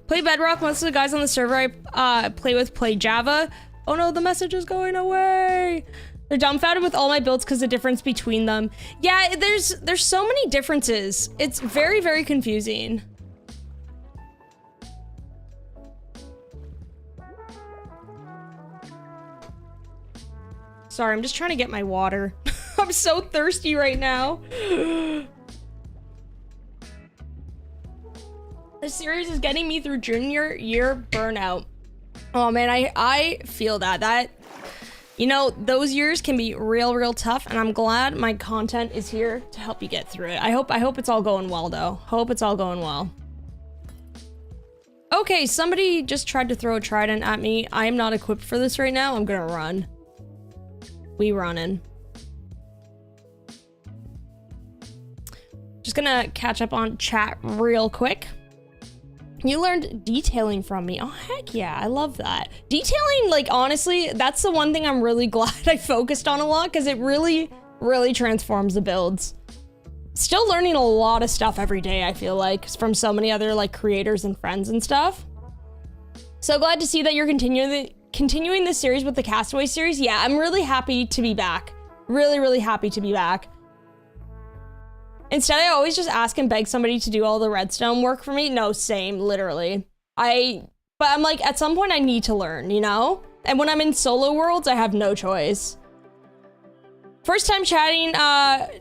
Play Bedrock. Most of the guys on the server I play with play Java. Oh no, the message is going away. They're dumbfounded with all my builds because the difference between them. Yeah, there's so many differences. It's very, very confusing. Sorry, I'm just trying to get my water. I'm so thirsty right now. This series is getting me through junior year burnout. Oh man, I feel that. You know, those years can be real tough, and I'm glad my content is here to help you get through it. I hope it's all going well though. Hope it's all going well. Okay, somebody just tried to throw a trident at me. I am not equipped for this right now. I'm gonna run. We running. Just gonna catch up on chat real quick. You learned detailing from me. Oh, heck yeah. I love that. Detailing, like, honestly, that's the one thing I'm really glad I focused on a lot, because it really transforms the builds. Still learning a lot of stuff every day, I feel like, from so many other, like, creators and friends and stuff. So glad to see that you're continuing this series with the Castaway series. Yeah, I'm really happy to be back. Really happy to be back. Instead, I always just ask and beg somebody to do all the redstone work for me. No, same, literally. But I'm like, at some point I need to learn, you know? And when I'm in solo worlds, I have no choice. First time chatting,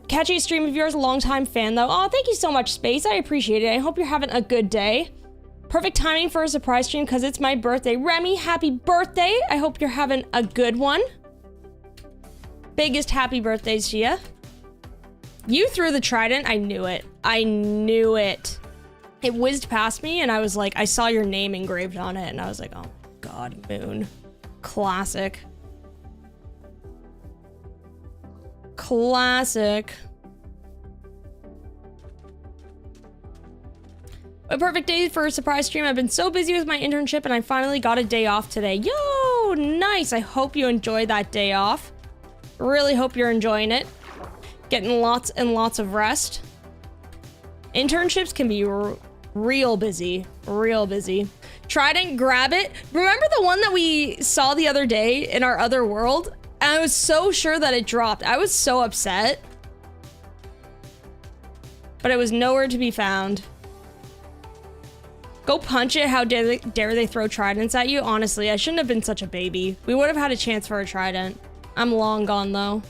catching a stream of yours, a long-time fan though. Oh, thank you so much, Space. I appreciate it. I hope you're having a good day. Perfect timing for a surprise stream because it's my birthday. Remy, happy birthday. I hope you're having a good one. Biggest happy birthdays to you. You threw the trident. I knew it. I knew it. It whizzed past me and I was like, I saw your name engraved on it and I was like, oh God, Moon. Classic. Classic. A perfect day for a surprise stream. I've been so busy with my internship and I finally got a day off today. Yo, nice. I hope you enjoyed that day off. Really hope you're enjoying it. Getting lots and lots of rest. Internships can be real busy. Real busy. Trident, grab it. Remember the one that we saw the other day in our other world? And I was so sure that it dropped. I was so upset. But it was nowhere to be found. Go punch it. How dare they throw tridents at you? Honestly, I shouldn't have been such a baby. We would have had a chance for a trident. I'm long gone though.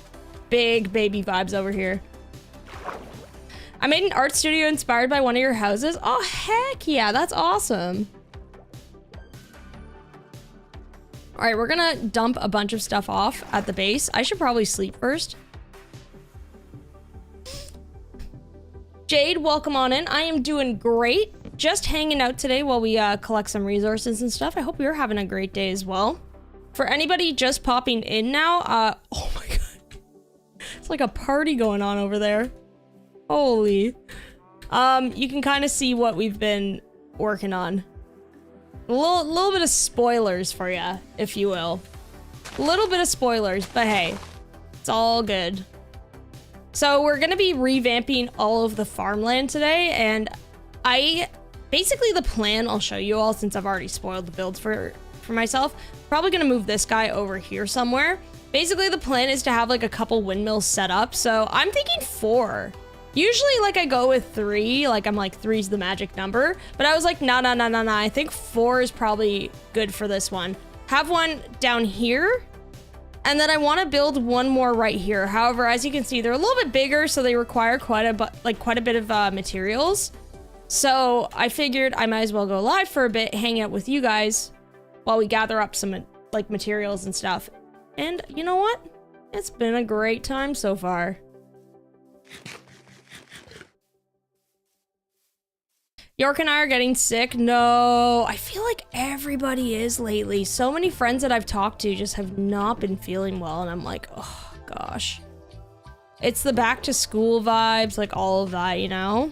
Big baby vibes over here. I made an art studio inspired by one of your houses. Oh, heck yeah, that's awesome. All right, we're gonna dump a bunch of stuff off at the base. I should probably sleep first. Jade, welcome on in. I am doing great. Just hanging out today while we collect some resources and stuff. I hope you're having a great day as well. For anybody just popping in now, oh my god. It's like a party going on over there. Holy. You can kind of see what we've been working on. A little bit of spoilers for you, if you will. A little bit of spoilers, but hey, it's all good. So we're gonna be revamping all of the farmland today, and basically the plan I'll show you all since I've already spoiled the builds for myself. Probably gonna move this guy over here somewhere. Basically the plan is to have like a couple windmills set up, so I'm thinking 4. Usually, like, I go with 3, like, I'm like, 3's the magic number, but I was like, nah, I think 4 is probably good for this one. Have one down here, and then I want to build one more right here. However, as you can see, they're a little bit bigger, so they require quite a bit of materials. So I figured I might as well go live for a bit, hang out with you guys while we gather up some, like, materials and stuff. And you know what? It's been a great time so far. York and I are getting sick. No, I feel like everybody is lately. So many friends that I've talked to just have not been feeling well, and I'm like, oh gosh. It's the back to school vibes, like all of that, you know?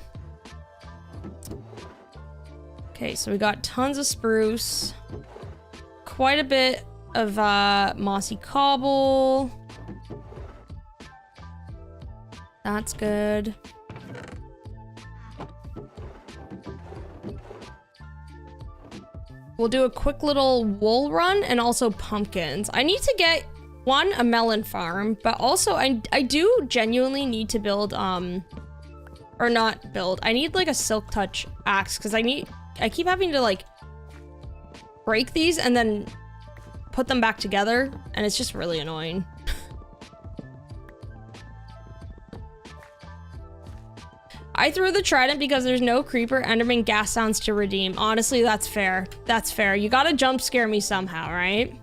Okay, so we got tons of spruce. Quite a bit of mossy cobble. That's good. We'll do a quick little wool run and also pumpkins. I need to get, one, a melon farm, but also I do genuinely need to build, or not build, I need like a silk touch axe because I keep having to like break these and then put them back together and it's just really annoying. I threw the trident because there's no creeper, enderman, gas sounds to redeem. Honestly, that's fair. That's fair. You gotta jump scare me somehow, right?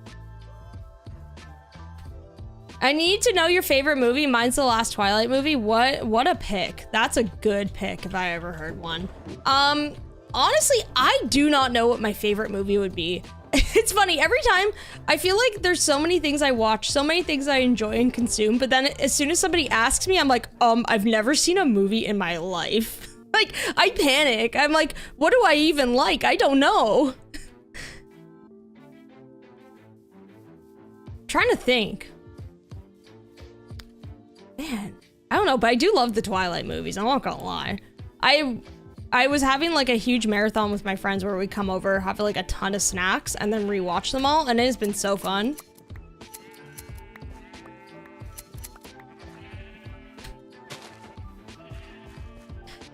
I need to know your favorite movie. Mine's the last Twilight movie. What a pick. That's a good pick if I ever heard one. Honestly, I do not know what my favorite movie would be. It's funny, every time I feel like there's so many things I watch, so many things I enjoy and consume, but then as soon as somebody asks me, I'm like, I've never seen a movie in my life. Like, I panic. I'm like, what do I even like? I don't know. Trying to think. Man, I don't know, but I do love the Twilight movies, I'm not gonna lie. I was having like a huge marathon with my friends where we come over, have like a ton of snacks, and then rewatch them all, and it has been so fun.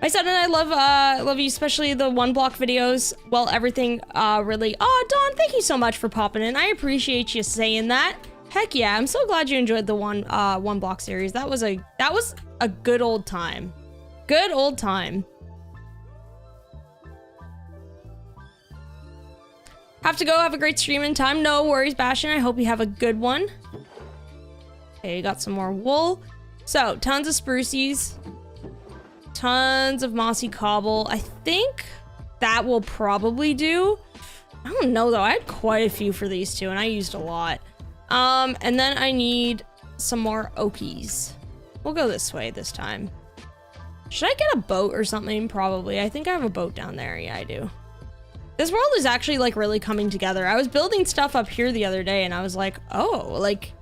My son and I love you, especially the one block videos. Well, everything really. Oh, Dawn, thank you so much for popping in. I appreciate you saying that. Heck yeah, I'm so glad you enjoyed the one block series. That was a good old time. Good old time. Have to go. Have a great streaming time. No worries, Bastion. I hope you have a good one. Okay, got some more wool. So, tons of sprucies. Tons of mossy cobble. I think that will probably do. I don't know, though. I had quite a few for these two, and I used a lot. And then I need some more oakies. We'll go this way this time. Should I get a boat or something? Probably. I think I have a boat down there. Yeah, I do. This world is actually like really coming together. I was building stuff up here the other day and I was like, oh, like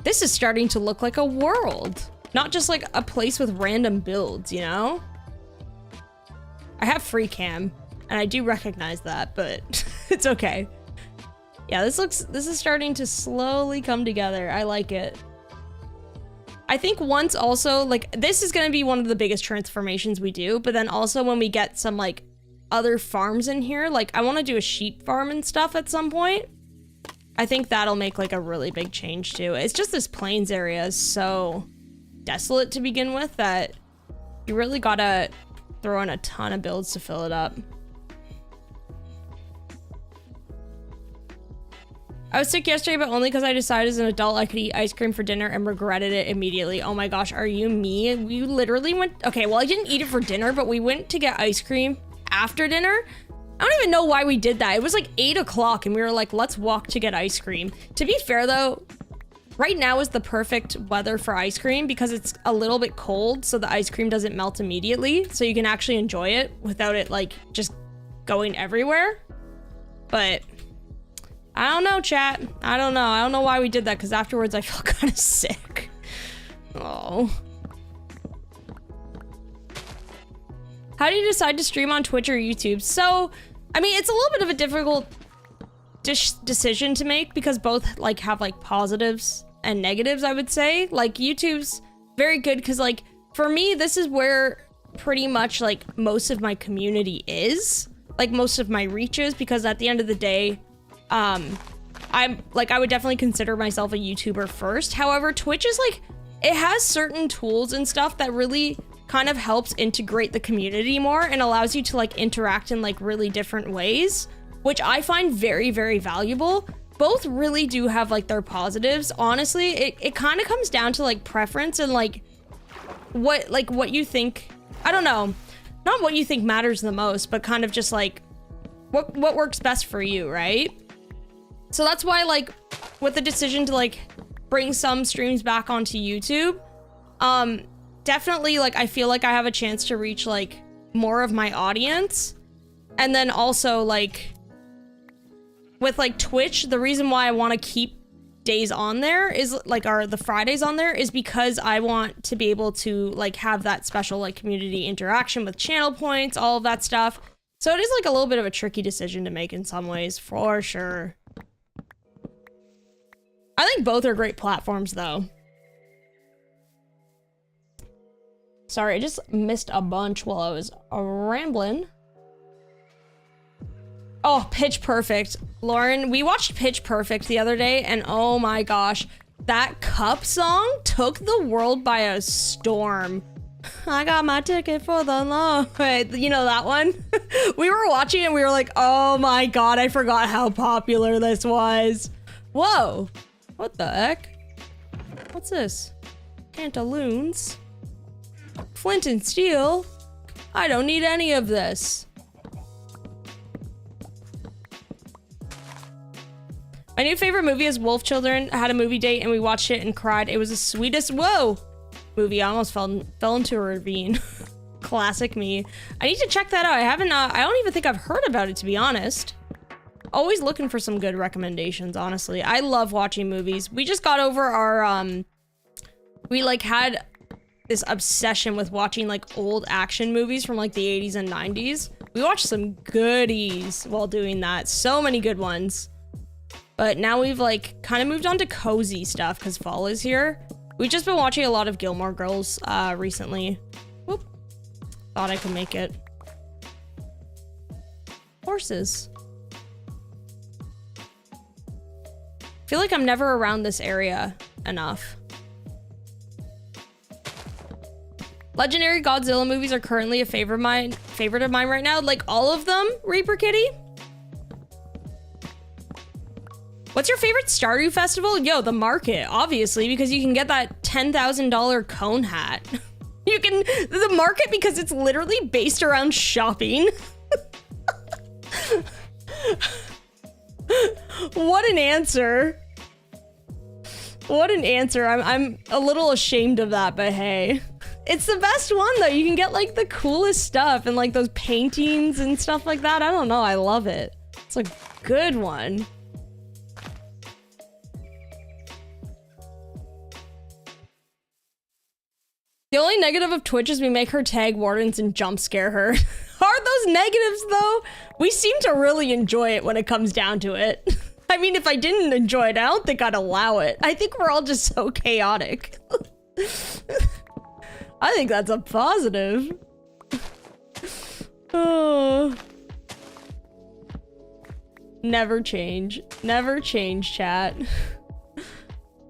this is starting to look like a world, not just like a place with random builds, you know? I have free cam and I do recognize that, but it's okay. Yeah, this is starting to slowly come together. I like it. I think once also, like, this is going to be one of the biggest transformations we do, but then also when we get some like other farms in here, like I want to do a sheep farm and stuff at some point. I think that'll make like a really big change too. It's just this plains area is so desolate to begin with that you really gotta throw in a ton of builds to fill it up. I was sick yesterday, but only because I decided as an adult I could eat ice cream for dinner and regretted it immediately. Oh my gosh, are you me? We literally went, okay, well I didn't eat it for dinner, but we went to get ice cream after dinner. I don't even know why we did that. It was like 8 o'clock and we were like, let's walk to get ice cream. To be fair though, right now is the perfect weather for ice cream because it's a little bit cold, so the ice cream doesn't melt immediately, so you can actually enjoy it without it like just going everywhere. But I don't know, chat. I don't know. I don't know why we did that because afterwards I felt kind of sick. Oh. How do you decide to stream on Twitch or YouTube? So, I mean, it's a little bit of a difficult decision to make because both like have like positives and negatives, I would say. Like YouTube's very good because like for me, this is where pretty much like most of my community is, like most of my reaches, because at the end of the day, I'm like, I would definitely consider myself a YouTuber first. However, Twitch is like, it has certain tools and stuff that really kind of helps integrate the community more and allows you to like interact in like really different ways, which I find very, very valuable. Both really do have like their positives. Honestly, it kind of comes down to like preference and like what you think, I don't know, not what you think matters the most, but kind of just like what works best for you, right? So that's why like with the decision to like bring some streams back onto YouTube, definitely like I feel like I have a chance to reach like more of my audience. And then also like with like Twitch, the reason why I want to keep days on there is like the Fridays on there is because I want to be able to like have that special like community interaction with channel points, all of that stuff. So it is like a little bit of a tricky decision to make in some ways, for sure. I think both are great platforms though. Sorry, I just missed a bunch while I was rambling. Oh, Pitch Perfect. Lauren, we watched Pitch Perfect the other day, and oh my gosh, that Cup song took the world by a storm. I got my ticket for the long way. You know that one? We were watching it and we were like, oh my god, I forgot how popular this was. Whoa. What the heck? What's this? Pantaloons? Flint and steel? I don't need any of this. My new favorite movie is Wolf Children. I had a movie date and we watched it and cried. It was the sweetest, whoa, movie. I almost fell into a ravine. Classic me. I need to check that out. I don't even think I've heard about it, to be honest. Always looking for some good recommendations, honestly. I love watching movies. We just got over our, we like had this obsession with watching like old action movies from like the 80s and 90s. We watched some goodies while doing that. So many good ones. But now we've like kind of moved on to cozy stuff because fall is here. We've just been watching a lot of Gilmore Girls recently. Whoop. Thought I could make it. Horses. Feel like I'm never around this area enough. Legendary Godzilla movies are currently a favorite of mine right now. Like all of them, Reaper Kitty? What's your favorite Stardew festival? Yo, the market, obviously, because you can get that $10,000 cone hat. You can, the market, because it's literally based around shopping. What an answer. What an answer. I'm a little ashamed of that, but hey. It's the best one though. You can get like the coolest stuff and like those paintings and stuff like that. I don't know, I love it. It's a good one. The only negative of Twitch is we make her tag wardens and jump scare her. Are those negatives though? We seem to really enjoy it when it comes down to it. I mean, if I didn't enjoy it, I don't think I'd allow it. I think we're all just so chaotic. I think that's a positive. Oh. Never change. Never change, chat.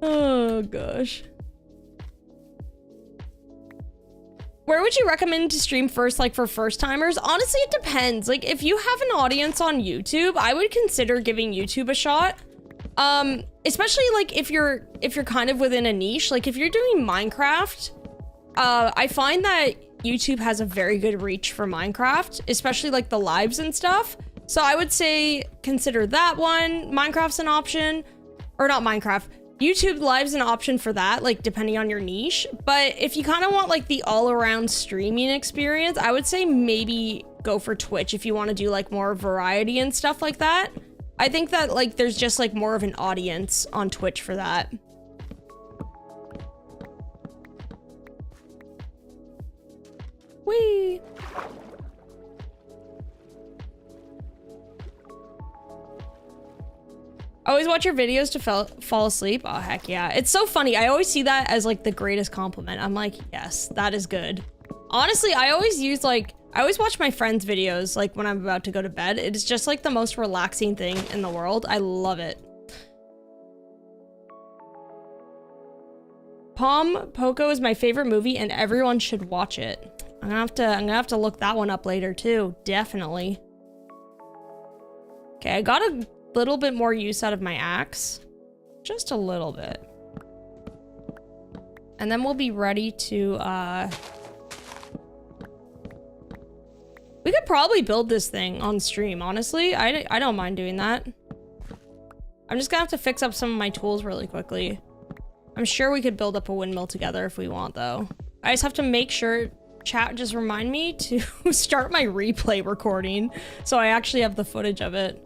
Oh, gosh. Where would you recommend to stream first, like for first timers? Honestly, it depends. Like if you have an audience on YouTube, I would consider giving YouTube a shot. Especially like if you're kind of within a niche, like if you're doing Minecraft, I find that YouTube has a very good reach for Minecraft, especially like the lives and stuff. So I would say consider that one. Minecraft's an option, or not Minecraft. YouTube Live's an option for that, like depending on your niche. But if you kind of want like the all-around streaming experience, I would say maybe go for Twitch if you want to do like more variety and stuff like that. I think that like there's just like more of an audience on Twitch for that. Whee! Always watch your videos to fall asleep. Oh, heck yeah. It's so funny. I always see that as like the greatest compliment. I'm like, yes, that is good. Honestly, I always watch my friends' videos like when I'm about to go to bed. It is just like the most relaxing thing in the world. I love it. Pom Poko is my favorite movie and everyone should watch it. I'm gonna have to look that one up later too. Definitely. Okay, I got a little bit more use out of my axe. Just a little bit. And then we'll be ready to, we could probably build this thing on stream, honestly. I don't mind doing that. I'm just gonna have to fix up some of my tools really quickly. I'm sure we could build up a windmill together if we want, though. I just have to make sure chat just remind me to start my replay recording so I actually have the footage of it.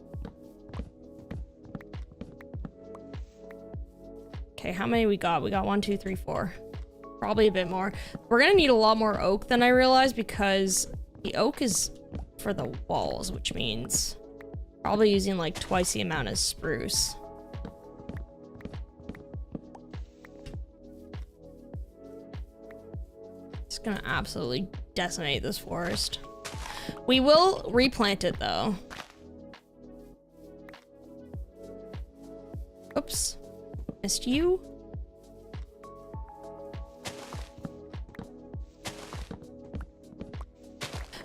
Okay, how many we got? We got 1, 2, 3, 4. Probably a bit more. We're gonna need a lot more oak than I realized because the oak is for the walls, which means probably using like twice the amount as spruce. It's gonna absolutely decimate this forest. We will replant it though. Oops. Missed you.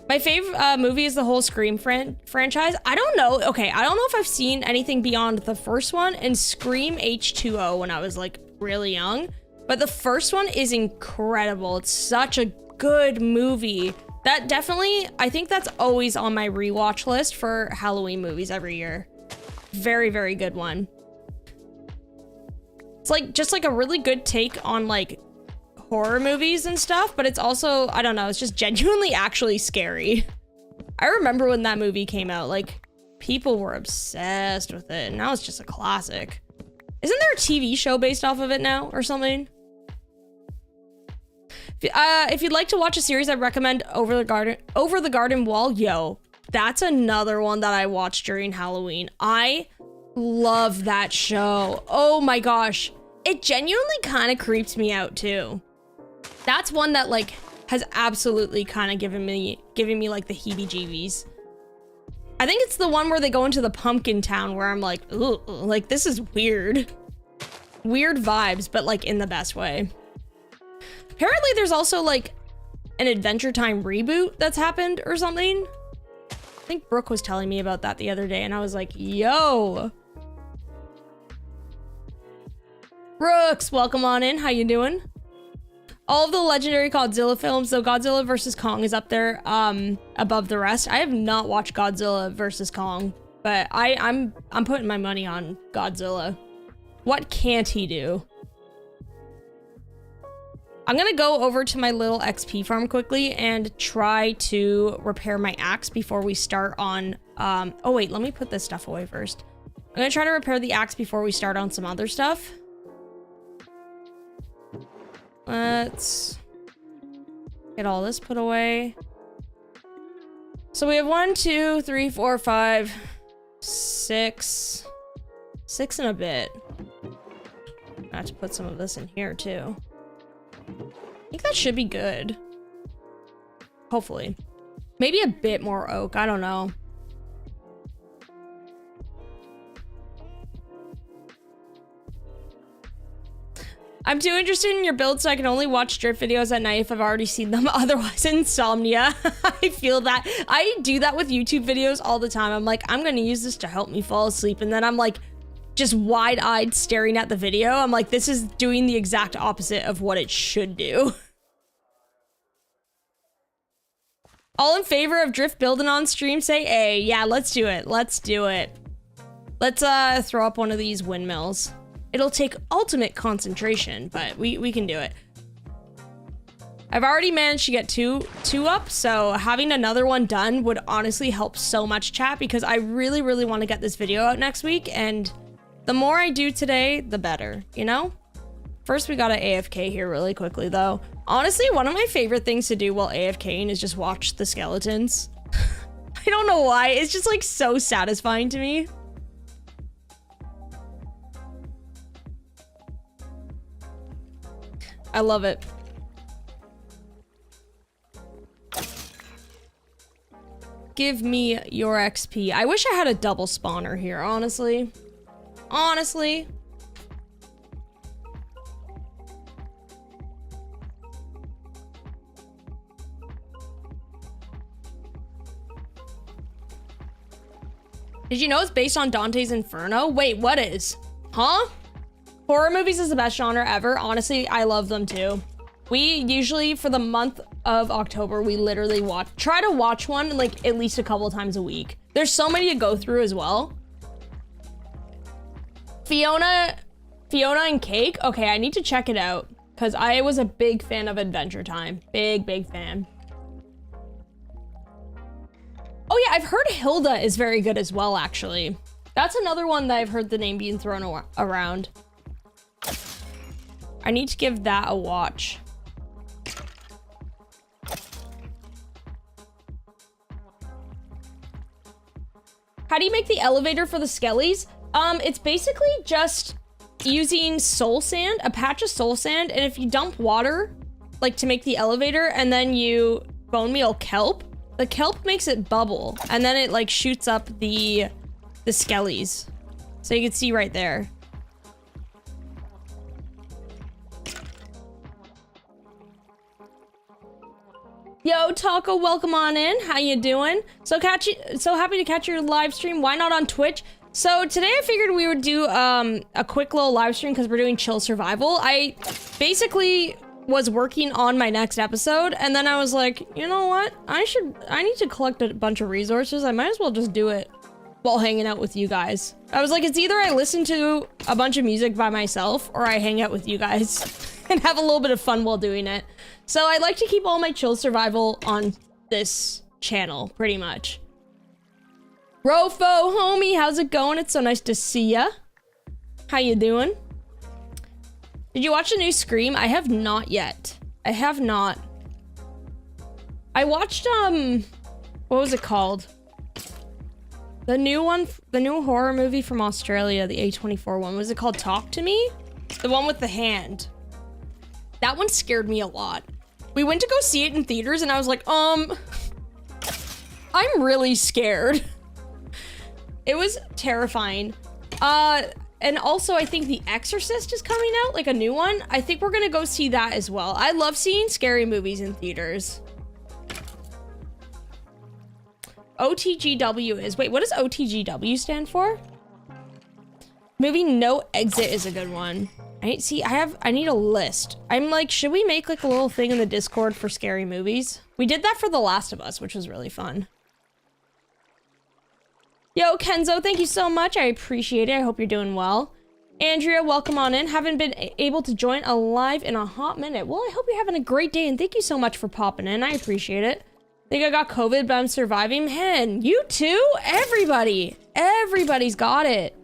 My favorite movie is the whole Scream franchise. I don't know. Okay, I don't know if I've seen anything beyond the first one and Scream H2O when I was like really young. But the first one is incredible. It's such a good movie. That definitely, I think that's always on my rewatch list for Halloween movies every year. Very, very good one. It's like just like a really good take on like horror movies and stuff, but it's also, I don't know, it's just genuinely actually scary. I remember when that movie came out, like people were obsessed with it, and now it's just a classic. Isn't there a TV show based off of it now or something? If you'd like to watch a series, I recommend Over the Garden Wall. Yo, that's another one that I watched during Halloween. I love that show. Oh my gosh. It genuinely kind of creeps me out too. That's one that like has absolutely kind of giving me like the heebie-jeebies. I think it's the one where they go into the pumpkin town where I'm like, ooh, like this is weird. Weird vibes, but like in the best way. Apparently there's also like an Adventure Time reboot that's happened or something. I think Brooke was telling me about that the other day and I was like, yo. Brooks, welcome on in. How you doing? All of the legendary Godzilla films, though Godzilla vs. Kong is up there above the rest. I have not watched Godzilla vs. Kong, but I'm putting my money on Godzilla. What can't he do? I'm gonna go over to my little XP farm quickly and try to repair my axe before we start on, oh wait, let me put this stuff away first. I'm gonna try to repair the axe before we start on some other stuff. Let's get all this put away. So we have 1, 2, 3, 4, 5, 6 and a bit. I have to put some of this in here too. I think that should be good. Hopefully. Maybe a bit more oak, I don't know. I'm too interested in your build, so I can only watch drip videos at night if I've already seen them. Otherwise, insomnia. I feel that. I do that with YouTube videos all the time. I'm like, I'm gonna use this to help me fall asleep. And then I'm like, just wide-eyed staring at the video. I'm like, this is doing the exact opposite of what it should do. All in favor of drift building on stream, say A. Yeah, let's do it. Let's do it. Let's throw up one of these windmills. It'll take ultimate concentration, but we can do it. I've already managed to get two up, so having another one done would honestly help so much, chat, because I really, really want to get this video out next week, and the more I do today, the better, you know? First, we gotta AFK here really quickly, though. Honestly, one of my favorite things to do while AFKing is just watch the skeletons. I don't know why, it's just like so satisfying to me. I love it. Give me your XP. I wish I had a double spawner here, honestly. Honestly. Did you know it's based on Dante's Inferno? Wait, what is? Huh? Horror movies is the best genre ever. Honestly, I love them too. We usually, for the month of October, we literally try to watch one like at least a couple times a week. There's so many to go through as well. Fiona and Cake? Okay, I need to check it out because I was a big fan of Adventure Time. Big fan. Oh yeah, I've heard Hilda is very good as well, actually. That's another one that I've heard the name being thrown around. I need to give that a watch. How do you make the elevator for the skellies? It's basically just using soul sand, a patch of soul sand, and if you dump water, like to make the elevator, and then you bone meal kelp, the kelp makes it bubble, and then it like shoots up the skellies. So you can see right there. Yo, Taco, welcome on in. How you doing? So happy to catch your live stream. Why not on Twitch? So today I figured we would do a quick little live stream because we're doing chill survival. I basically was working on my next episode, and then I was like, you know what? I need to collect a bunch of resources. I might as well just do it while hanging out with you guys. I was like, it's either I listen to a bunch of music by myself or I hang out with you guys and have a little bit of fun while doing it. So I like to keep all my chill survival on this channel, pretty much. Rofo, homie, how's it going? It's so nice to see ya. How you doing? Did you watch the new Scream? I have not yet. I have not. I watched, what was it called? The new one, the new horror movie from Australia, the A24 one. Was it called Talk to Me? The one with the hand. That one scared me a lot. We went to go see it in theaters and I was like, I'm really scared. It was terrifying. And also I think The Exorcist is coming out, like a new one. I think we're gonna go see that as well. I love seeing scary movies in theaters. OTGW is, wait, what does OTGW stand for? Movie No Exit is a good one. I need a list. I'm like, should we make like a little thing in the Discord for scary movies? We did that for The Last of Us, which was really fun. Yo, Kenzo, thank you so much. I appreciate it. I hope you're doing well. Andrea, welcome on in. Haven't been able to join a live in a hot minute. Well, I hope you're having a great day, and thank you so much for popping in. I appreciate it. Think I got COVID, but I'm surviving. Man, you too? Everybody. Everybody's got it.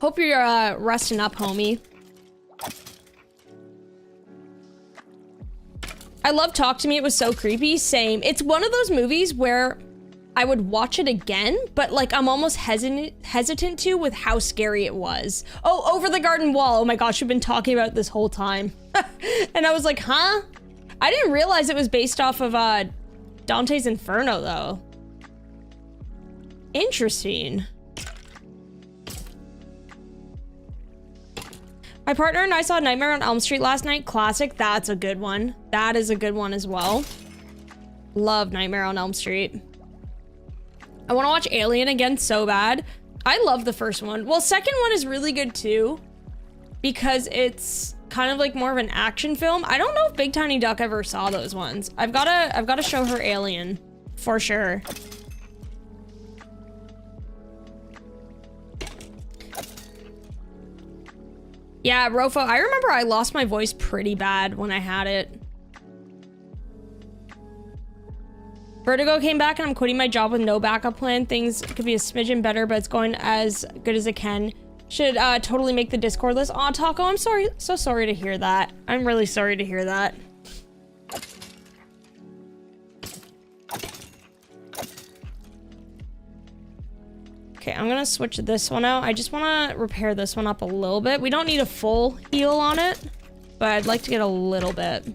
Hope you're resting up, homie. I love Talk to Me. It was so creepy. Same. It's one of those movies where I would watch it again, but like I'm almost hesitant to with how scary it was. Oh, Over the Garden Wall. Oh my gosh, we've been talking about this whole time. And I was like, huh? I didn't realize it was based off of Dante's Inferno though. Interesting. My partner and I saw Nightmare on Elm Street last night. Classic. That's a good one. That is a good one as well. Love Nightmare on Elm Street. I want to watch Alien again so bad. I love the first one. Well, second one is really good too, because it's kind of like more of an action film. I don't know if Big Tiny Duck ever saw those ones. I've gotta show her Alien for sure. Yeah, Rofo, I remember I lost my voice pretty bad when I had it. Vertigo came back and I'm quitting my job with no backup plan. Things could be a smidgen better, but it's going as good as it can. Should totally make the Discord list. Aw, Taco, I'm sorry. So sorry to hear that. I'm really sorry to hear that. Okay, I'm gonna switch this one out. I just wanna repair this one up a little bit. We don't need a full heal on it, but I'd like to get a little bit.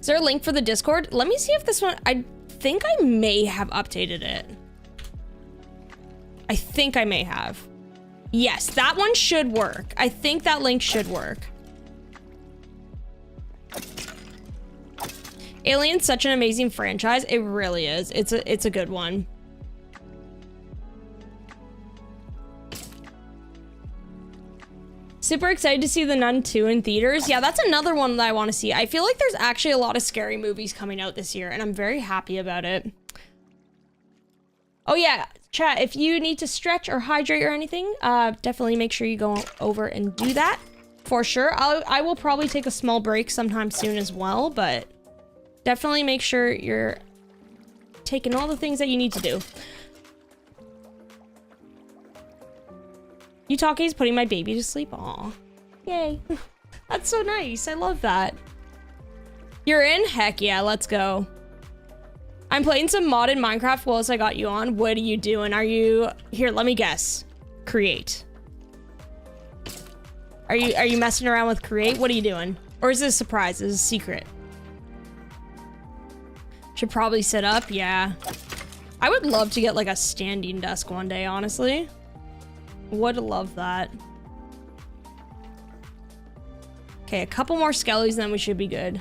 Is there a link for the Discord? Let me see if this one, I think I may have updated it. I think I may have. Yes, that one should work. I think that link should work. Alien's such an amazing franchise. It really is. It's a good one. Super excited to see The Nun 2 in theaters. Yeah, that's another one that I want to see. I feel like there's actually a lot of scary movies coming out this year, and I'm very happy about it. Oh yeah, chat, if you need to stretch or hydrate or anything, definitely make sure you go over and do that. For sure. I will probably take a small break sometime soon as well, but definitely make sure you're taking all the things that you need to do. Utake's putting my baby to sleep. Aw. Yay. That's so nice. I love that. You're in? Heck yeah, let's go. I'm playing some modded Minecraft whilst I got you on. What are you doing? Are you... Here, let me guess. Create. Are you messing around with create? What are you doing? Or is this a surprise? Is this a secret? Should probably sit up, yeah. I would love to get like a standing desk one day, honestly. Would love that. Okay, a couple more skellies, then we should be good.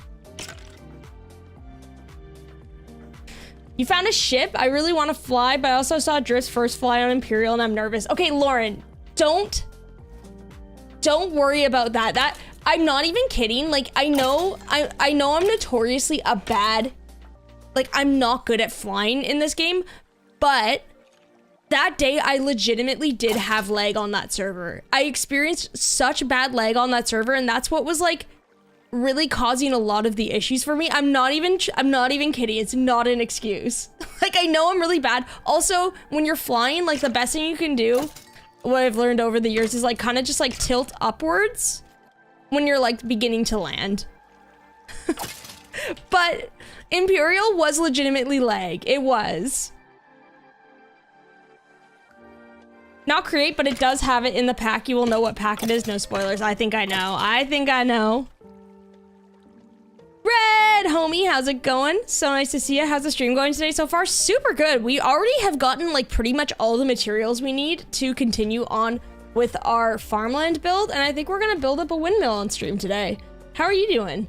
You found a ship? I really want to fly, but I also saw Drift's first fly on Imperial and I'm nervous. Okay, Lauren, don't worry about that. I'm not even kidding. Like, I know I'm notoriously a bad, like, I'm not good at flying in this game, but that day, I legitimately did have lag on that server. I experienced such bad lag on that server, and that's what was like really causing a lot of the issues for me. I'm not even kidding. It's not an excuse. Like, I know I'm really bad. Also, when you're flying, like the best thing you can do, what I've learned over the years is like kind of just like tilt upwards when you're like beginning to land. But Imperial was legitimately lag. It was. Not create, but it does have it in the pack. You will know what pack it is. No spoilers. I think I know. Red, homie, how's it going? So nice to see you. How's the stream going today so far? Super good. We already have gotten like pretty much all the materials we need to continue on with our farmland build, and I think we're gonna build up a windmill on stream today. How are you doing?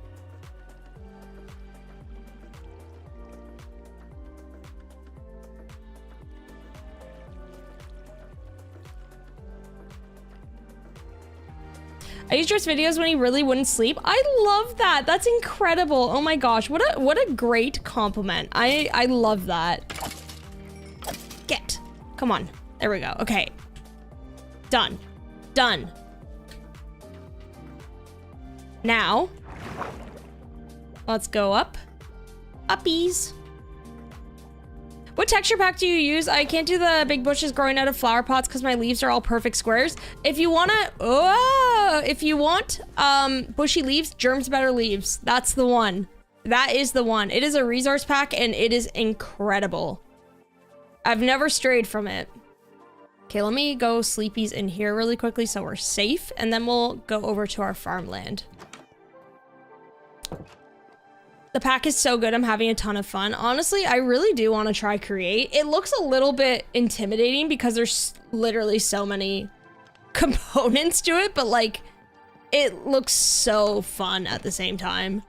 I used Drift's videos when he really wouldn't sleep. I love that. That's incredible. Oh my gosh, what a great compliment. I love that. Get. Come on. There we go. Okay. Done. Done. Now, let's go up. Uppies. What texture pack do you use? I can't do the big bushes growing out of flower pots because my leaves are all perfect squares. If you want bushy leaves, Jerm's Better Leaves. That's the one. That is the one. It is a resource pack and it is incredible. I've never strayed from it. Okay, let me go sleepies in here really quickly so we're safe, and then we'll go over to our farmland. The pack is so good. I'm having a ton of fun. Honestly, I really do want to try create. It looks a little bit intimidating because there's literally so many components to it, but like, it looks so fun at the same time.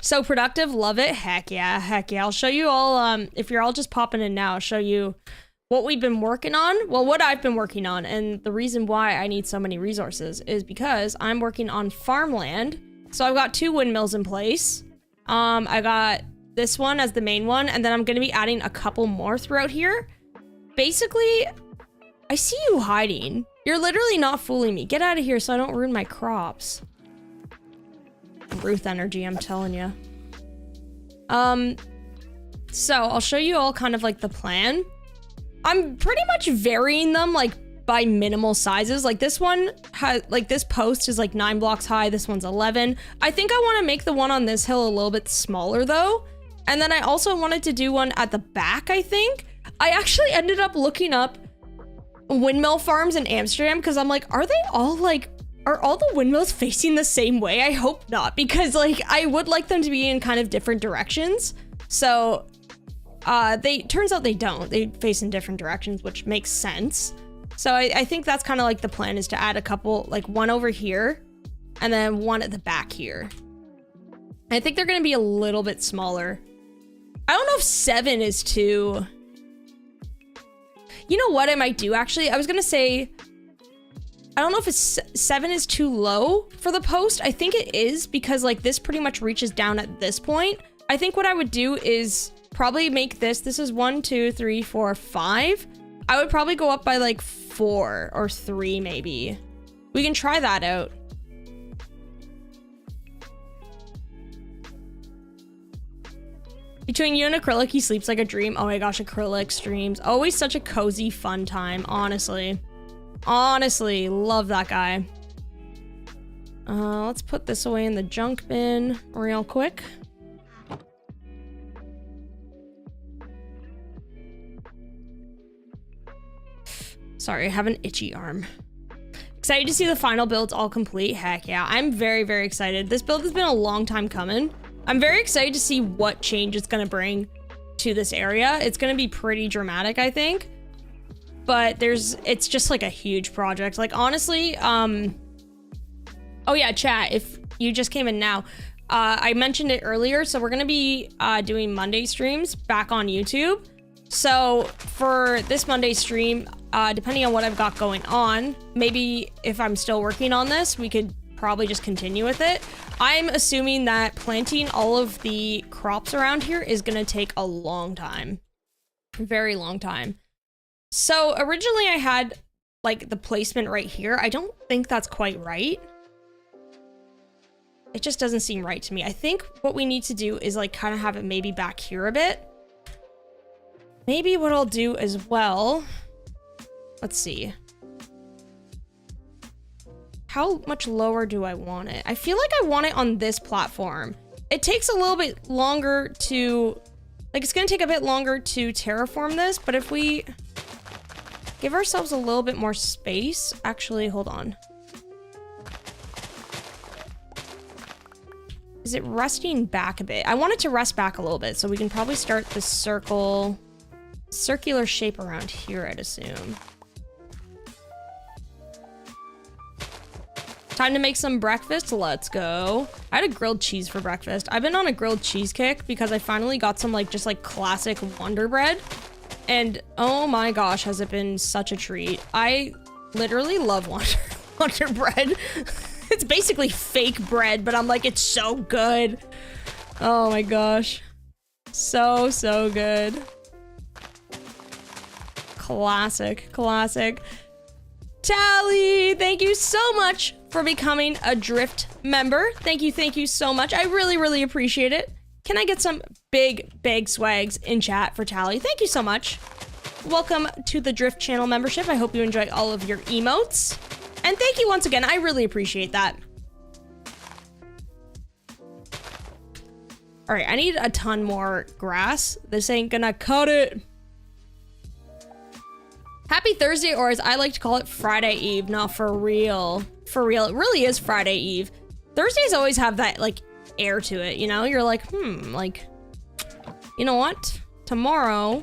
So productive, love it. Heck yeah, heck yeah. I'll show you all, if you're all just popping in now, I'll show you what we've been working on. Well, what I've been working on, and the reason why I need so many resources is because I'm working on Farmland. So I've got 2 windmills in place. I got this one as the main one, and then I'm gonna be adding a couple more throughout here. Basically, I see you hiding. You're literally not fooling me. Get out of here so I don't ruin my crops. Ruth energy, I'm telling you. So I'll show you all kind of like the plan. I'm pretty much varying them like by minimal sizes. Like this one has, like this post is like 9 blocks high. This one's 11. I think I want to make the one on this hill a little bit smaller though. And then I also wanted to do one at the back, I think. I actually ended up looking up windmill farms in Amsterdam because I'm like, are they all like, are all the windmills facing the same way? I hope not, because like I would like them to be in kind of different directions. So turns out they don't. They face in different directions, which makes sense. So I think that's kind of like the plan, is to add a couple, like one over here and then one at the back here. I think they're going to be a little bit smaller. I don't know if 7 is too... You know what I might do, actually? I was going to say, I don't know if it's 7 is too low for the post. I think it is, because like this pretty much reaches down at this point. I think what I would do is probably make this is 1, 2, 3, 4, 5. I would probably go up by like 4 or 3 maybe. We can try that out. Between you and acrylic, he sleeps like a dream. Oh my gosh, acrylic streams. Always such a cozy, fun time, honestly. Honestly, love that guy. Let's put this away in the junk bin real quick. Sorry, I have an itchy arm. Excited to see the final builds all complete. Heck yeah, I'm very, very excited. This build has been a long time coming. I'm very excited to see what change it's gonna bring to this area. It's gonna be pretty dramatic, I think. But it's just like a huge project. Like honestly, oh yeah, chat, if you just came in now, I mentioned it earlier, so we're gonna be doing Monday streams back on YouTube. So for this Monday stream, depending on what I've got going on, maybe if I'm still working on this, we could probably just continue with it. I'm assuming that planting all of the crops around here is gonna take a long time. Very long time. So originally I had like the placement right here. I don't think that's quite right. It just doesn't seem right to me. I think what we need to do is like kind of have it maybe back here a bit. Maybe what I'll do as well, let's see. How much lower do I want it? I feel like I want it on this platform. It takes a little bit longer to, like it's gonna take a bit longer to terraform this, but if we give ourselves a little bit more space, actually, hold on. Is it resting back a bit? I want it to rest back a little bit, so we can probably start the circular shape around here, I'd assume. Time to make some breakfast. Let's go. I had a grilled cheese for breakfast. I've been on a grilled cheese kick because I finally got some like just like classic Wonder Bread. And oh my gosh, has it been such a treat. I literally love Wonder Bread. It's basically fake bread, but I'm like, it's so good. Oh my gosh. So, so good. Classic, classic. Tally, thank you so much for becoming a Drift member. Thank you so much. I really, really appreciate it. Can I get some big swags in chat for Tally? Thank you so much. Welcome to the Drift channel membership. I hope you enjoy all of your emotes. And thank you once again. I really appreciate that. All right, I need a ton more grass. This ain't gonna cut it. Happy Thursday, or as I like to call it, Friday Eve. No, for real. For real, it really is Friday Eve. Thursdays always have that, like, air to it, you know? You're like, like, you know what? Tomorrow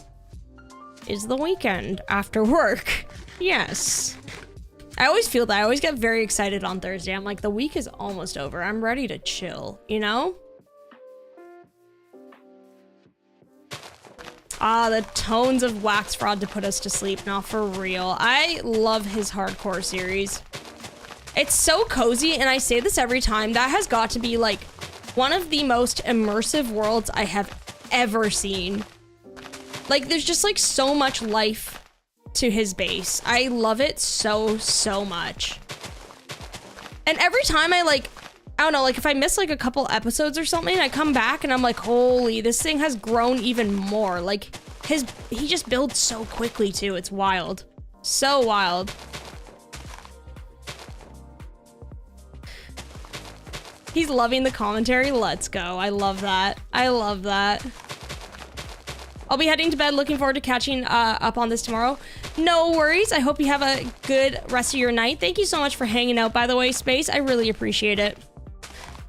is the weekend after work. Yes. I always feel that. I always get very excited on Thursday. I'm like, the week is almost over. I'm ready to chill, you know? Ah, the tones of Wax Fraud to put us to sleep. Now, for real. I love his hardcore series. It's so cozy, and I say this every time. That has got to be, like, one of the most immersive worlds I have ever seen. Like, there's just, like, so much life to his base. I love it so, so much. And every time I, like, I don't know, like, if I miss, like, a couple episodes or something, I come back and I'm like, holy, this thing has grown even more. Like, he just builds so quickly, too. It's wild. So wild. He's loving the commentary. Let's go. I love that. I love that. I'll be heading to bed. Looking forward to catching up on this tomorrow. No worries. I hope you have a good rest of your night. Thank you so much for hanging out, by the way, Space. I really appreciate it.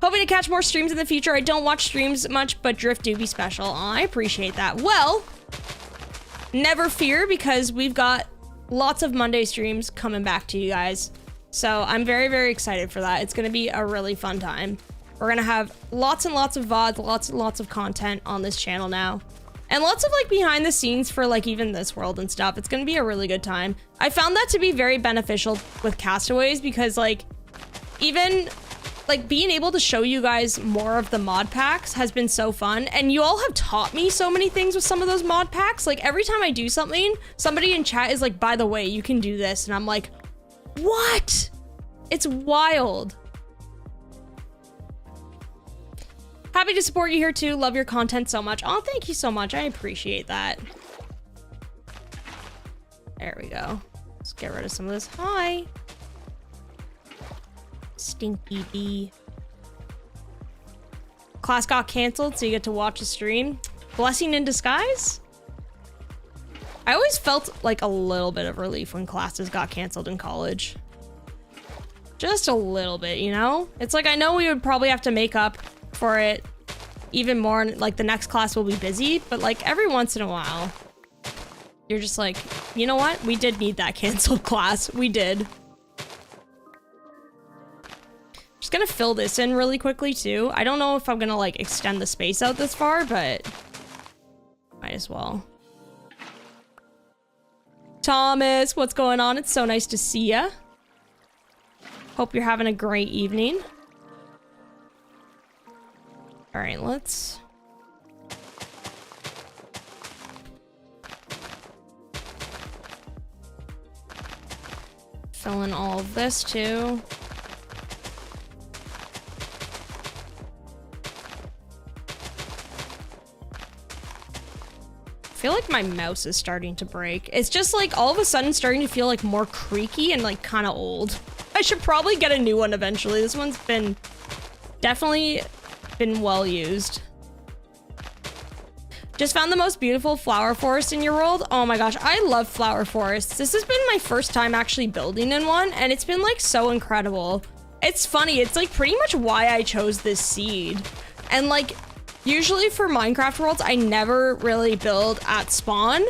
Hoping to catch more streams in the future. I don't watch streams much, but Drift do be special. Oh, I appreciate that. Well, never fear, because we've got lots of Monday streams coming back to you guys. So I'm very, very excited for that. It's going to be a really fun time. We're going to have lots and lots of VODs, lots and lots of content on this channel now. And lots of, like, behind the scenes for, like, even this world and stuff. It's going to be a really good time. I found that to be very beneficial with Castaways because, like, even... like, being able to show you guys more of the mod packs has been so fun. And you all have taught me so many things with some of those mod packs. Like, every time I do something, somebody in chat is like, by the way, you can do this. And I'm like, what? It's wild. Happy to support you here, too. Love your content so much. Oh, thank you so much. I appreciate that. There we go. Let's get rid of some of this. Hi. Stinky bee. Class got canceled, so you get to watch a stream. Blessing in disguise? I always felt like a little bit of relief when classes got canceled in college. Just a little bit, you know? It's like, I know we would probably have to make up for it even more, and like the next class will be busy, but like every once in a while, you're just like, you know what? We did need that canceled class. We did. Just gonna fill this in really quickly too. I don't know if I'm gonna like extend the space out this far, but might as well. Thomas, what's going on? It's so nice to see ya. Hope you're having a great evening. All right, let's... fill in all of this too. I feel like my mouse is starting to break. It's just like all of a sudden starting to feel like more creaky and like kind of old. I should probably get a new one eventually. This one's been definitely been well used. Just found the most beautiful flower forest in your world. Oh my gosh, I love flower forests. This has been my first time actually building in one, and it's been like so incredible. It's funny, it's like pretty much why I chose this seed. And like, usually for Minecraft worlds, I never really build at spawn,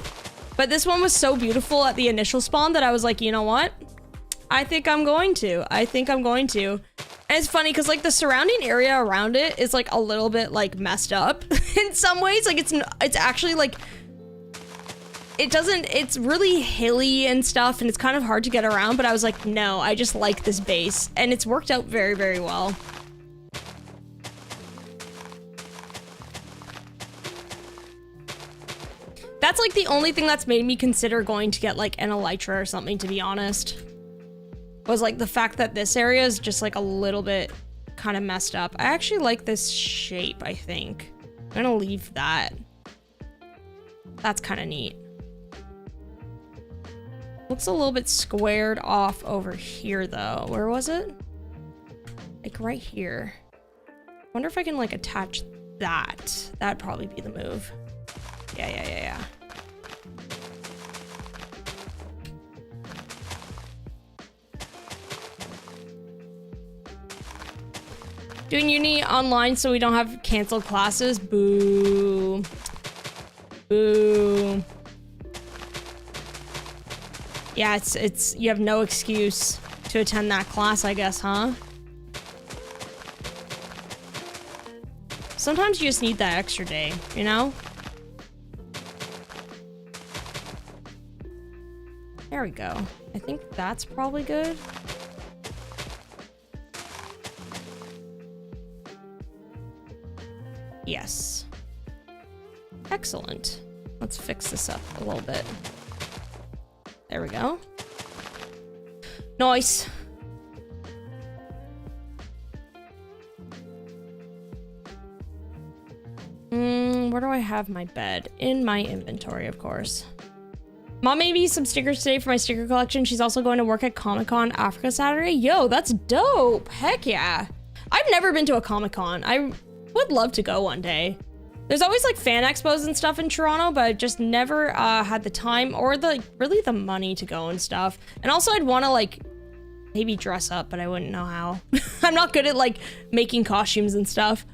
but this one was so beautiful at the initial spawn that I was like, you know what? I think I'm going to. And it's funny because like the surrounding area around it is like a little bit like messed up in some ways. Like it's actually like, it's really hilly and stuff, and it's kind of hard to get around, but I was like, no, I just like this base, and it's worked out very, very well. That's like the only thing that's made me consider going to get like an elytra or something, to be honest. Was like the fact that this area is just like a little bit kind of messed up. I actually like this shape, I think. I'm gonna leave that. That's kind of neat. Looks a little bit squared off over here though. Where was it? Like right here. Wonder if I can like attach that. That'd probably be the move. Yeah. Doing uni online so we don't have canceled classes. Boo. Boo. Yeah, it's you have no excuse to attend that class, I guess, huh? Sometimes you just need that extra day, you know? There we go. I think that's probably good. Yes. Excellent. Let's fix this up a little bit. There we go. Nice. Where do I have my bed? In my inventory, of course. Mom made me some stickers today for my sticker collection. She's also going to work at Comic-Con Africa Saturday. Yo, that's dope. Heck yeah. I've never been to a Comic-Con. I would love to go one day. There's always like fan expos and stuff in Toronto, but I've just never had the time or really the money to go and stuff. And also I'd want to like maybe dress up, but I wouldn't know how. I'm not good at like making costumes and stuff.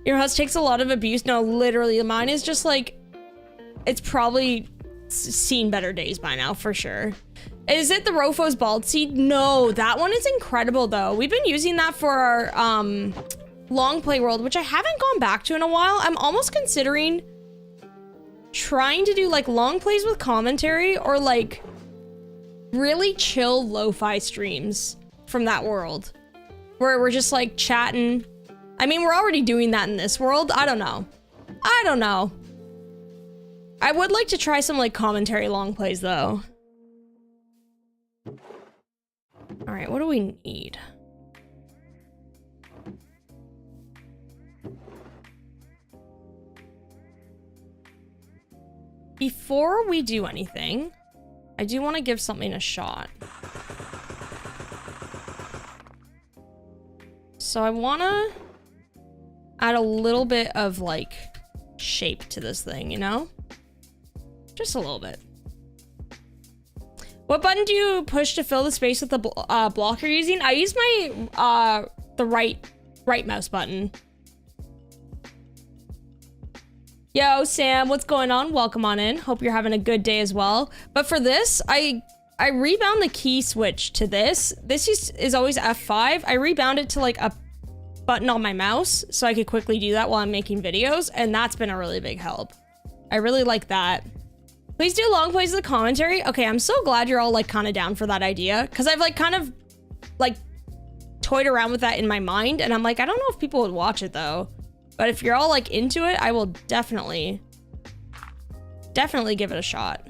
Your house takes a lot of abuse. No, literally mine is just like, it's probably seen better days by now for sure. Is it the Rofo's bald seed? No, that one is incredible though. We've been using that for our long play world, which I haven't gone back to in a while. I'm almost considering trying to do like long plays with commentary or like really chill lo-fi streams from that world where we're just like chatting. I mean, we're already doing that in this world. I don't know. I would like to try some like commentary long plays though. All right, what do we need? Before we do anything, I do want to give something a shot. So I want to add a little bit of like shape to this thing, you know? Just a little bit. What button do you push to fill the space with the block you're using? I use my the right mouse button. Yo, Sam, what's going on? Welcome on in. Hope you're having a good day as well. But for this, I rebound the key switch to this. This is always F5. I rebound it to like a button on my mouse so I could quickly do that while I'm making videos, and that's been a really big help. I really like that. Please do long plays of the commentary. Okay, I'm so glad you're all like kind of down for that idea, because I've like kind of like toyed around with that in my mind, and I'm like, I don't know if people would watch it though. But if you're all like into it, I will definitely give it a shot.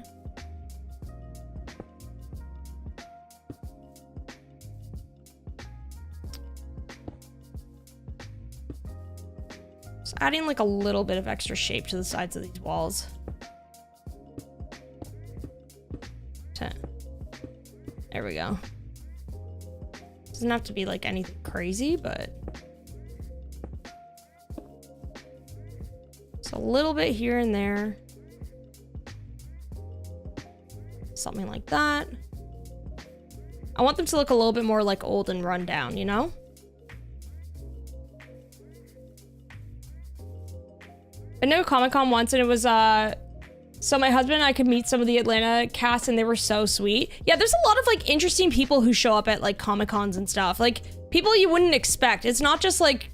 Just adding like a little bit of extra shape to the sides of these walls. 10. There we go. Doesn't have to be like anything crazy, but just a little bit here and there. Something like that. I want them to look a little bit more like old and run down, you know? I know Comic-Con once, and it was so my husband and I could meet some of the Atlanta cast, and they were so sweet. Yeah, there's a lot of like interesting people who show up at like Comic-Cons and stuff. Like people you wouldn't expect. It's not just like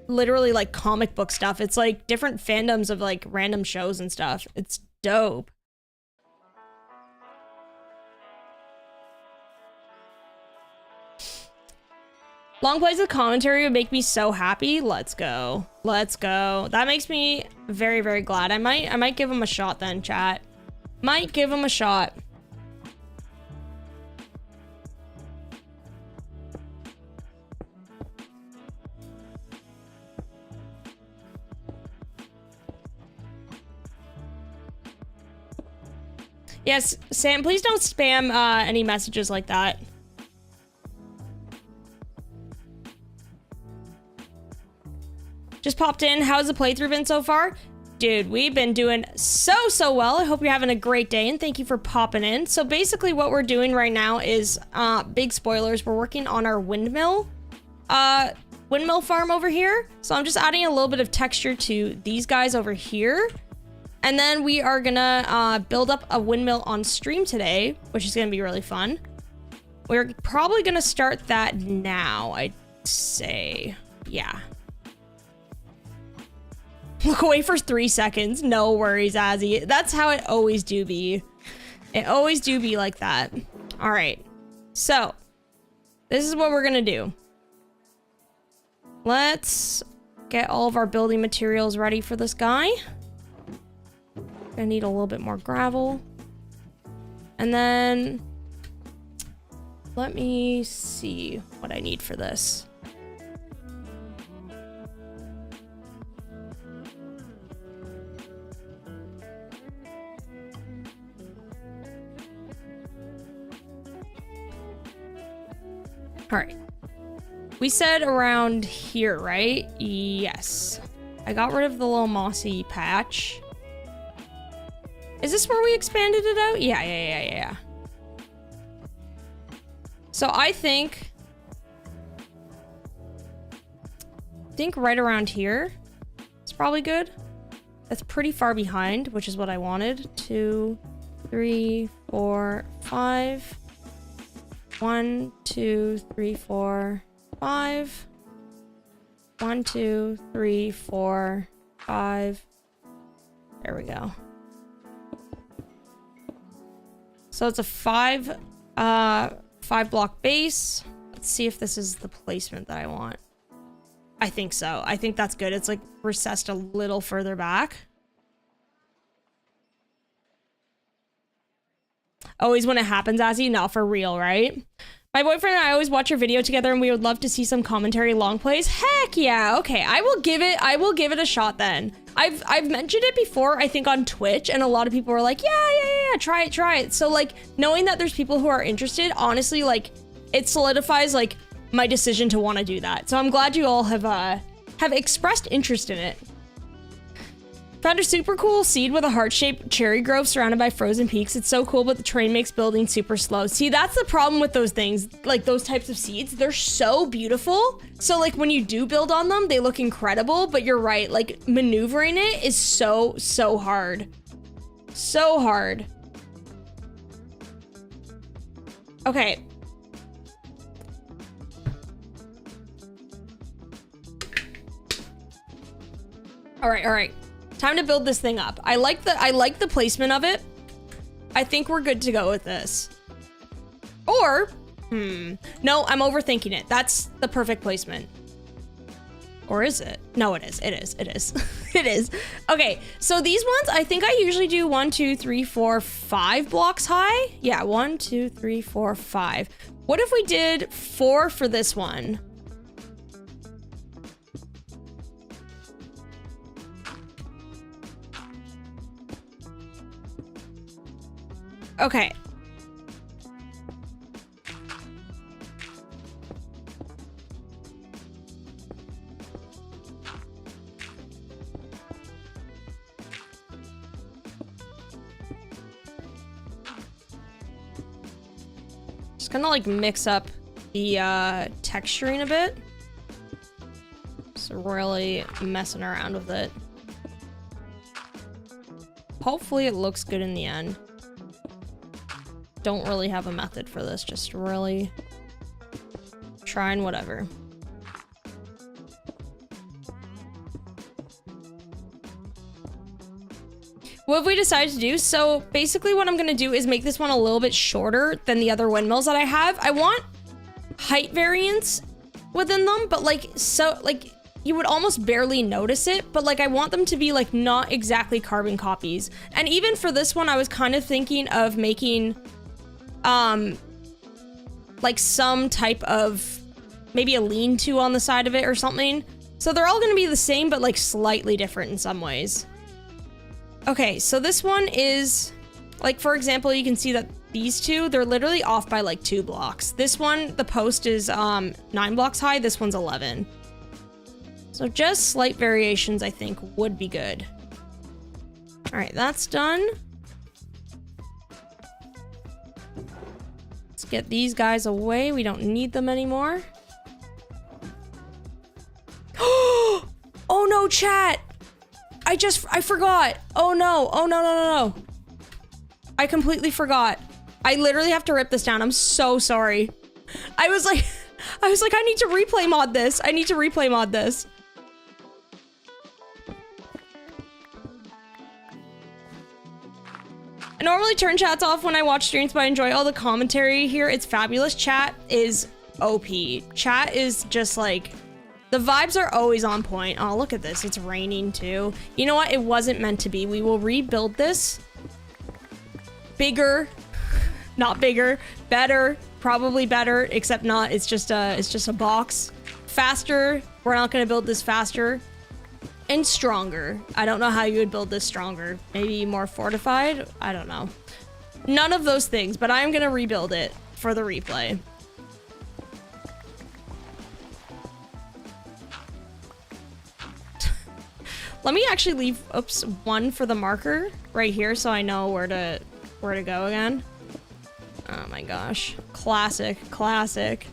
literally like comic book stuff. It's like different fandoms of like random shows and stuff. It's dope. Long plays with commentary would make me so happy. Let's go. Let's go. That makes me very, very glad. I might give him a shot then, chat. Might give him a shot. Yes, Sam, please don't spam any messages like that. Just popped in. How's the playthrough been so far? Dude, we've been doing so well. I hope you're having a great day, and thank you for popping in. So basically what we're doing right now is, big spoilers, we're working on our windmill farm over here. So I'm just adding a little bit of texture to these guys over here. And then we are gonna build up a windmill on stream today, which is gonna be really fun. We're probably gonna start that now, I'd say. Yeah. Look away for 3 seconds. No worries, Azzy. That's how it always do be. It always do be like that. All right. So, this is what we're gonna do. Let's get all of our building materials ready for this guy. Gonna need a little bit more gravel. And then, let me see what I need for this. All right. We said around here, right? Yes. I got rid of the little mossy patch. Is this where we expanded it out? Yeah. So I think right around here is probably good. That's pretty far behind, which is what I wanted. 2, 3, 4, 5. 1, 2, 3, 4, 5. 1, 2, 3, 4, 5. There we go. So it's a 5 block base. Let's see if this is the placement that I want. I think so. I think that's good. It's like recessed a little further back. Always when it happens, Azzy, not for real, right? My boyfriend and I always watch your video together and we would love to see some commentary long plays. Heck yeah. Okay, I will give it a shot then. I've mentioned it before, I think on Twitch, and a lot of people were like, yeah, try it. So like knowing that there's people who are interested, honestly, like it solidifies like my decision to want to do that. So I'm glad you all have expressed interest in it. Found a super cool seed with a heart-shaped cherry grove surrounded by frozen peaks. It's so cool, but the terrain makes building super slow. See, that's the problem with those things, like those types of seeds. They're so beautiful. So like when you do build on them, they look incredible, but you're right, like maneuvering it is so hard. So hard. Okay. All right. Time to build this thing up. I like the placement of it. I think we're good to go with this. Or, no, I'm overthinking it. That's the perfect placement. Or is it? No, it is. It is. Okay, so these ones, I think I usually do 1, 2, 3, 4, 5 blocks high. Yeah, 1, 2, 3, 4, 5. What if we did 4 for this one? Okay. Just gonna like mix up the texturing a bit. Just really messing around with it. Hopefully it looks good in the end. Don't really have a method for this, just really trying whatever. What have we decided to do? So basically what I'm gonna do is make this one a little bit shorter than the other windmills that I have. I want height variance within them, but like, so like you would almost barely notice it, but like I want them to be like not exactly carbon copies. And even for this one, I was kind of thinking of making like some type of maybe a lean-to on the side of it or something. So they're all gonna be the same, but like slightly different in some ways. Okay, so this one is like, for example, you can see that these two, they're literally off by like 2 blocks. This one, the post is 9 blocks high. This one's 11. So just slight variations, I think, would be good. All right, that's done. Let's get these guys away. We don't need them anymore. Oh no, chat. I forgot. Oh no. I completely forgot. I literally have to rip this down. I'm so sorry. I was like, I need to replay mod this. I normally turn chats off when I watch streams, but I enjoy all the commentary here. It's fabulous. Chat is OP. Chat is just like, the vibes are always on point. Oh, look at this. It's raining too. You know what? It wasn't meant to be. We will rebuild this. Bigger. Not bigger. Better. Probably better, except not. It's just a box. Faster. We're not going to build this faster. And stronger. I don't know how you would build this stronger. Maybe more fortified? I don't know. None of those things, but I'm going to rebuild it for the replay. Let me actually leave, oops, one for the marker right here so I know where to go again. Oh my gosh. Classic, classic.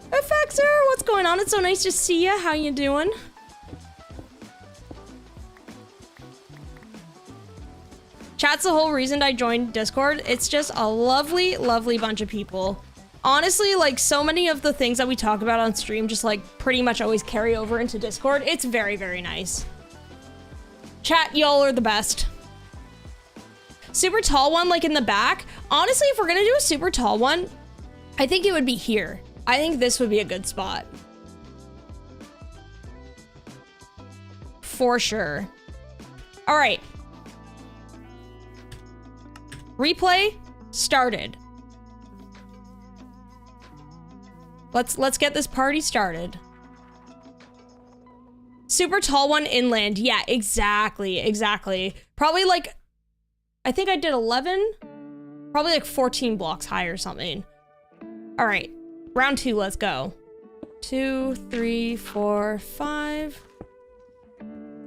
FXer, what's going on? It's so nice to see you. How you doing? Chat's the whole reason I joined Discord. It's just a lovely, lovely bunch of people. Honestly, like, so many of the things that we talk about on stream just, like, pretty much always carry over into Discord. It's very, very nice. Chat, y'all are the best. Super tall one, like, in the back. Honestly, if we're gonna do a super tall one, I think it would be here. I think this would be a good spot. For sure. All right. Replay started. Let's get this party started. Super tall one inland. Yeah, exactly. Probably like, I think I did 11. Probably like 14 blocks high or something. All right, round 2, let's go. 2, 3, 4, 5.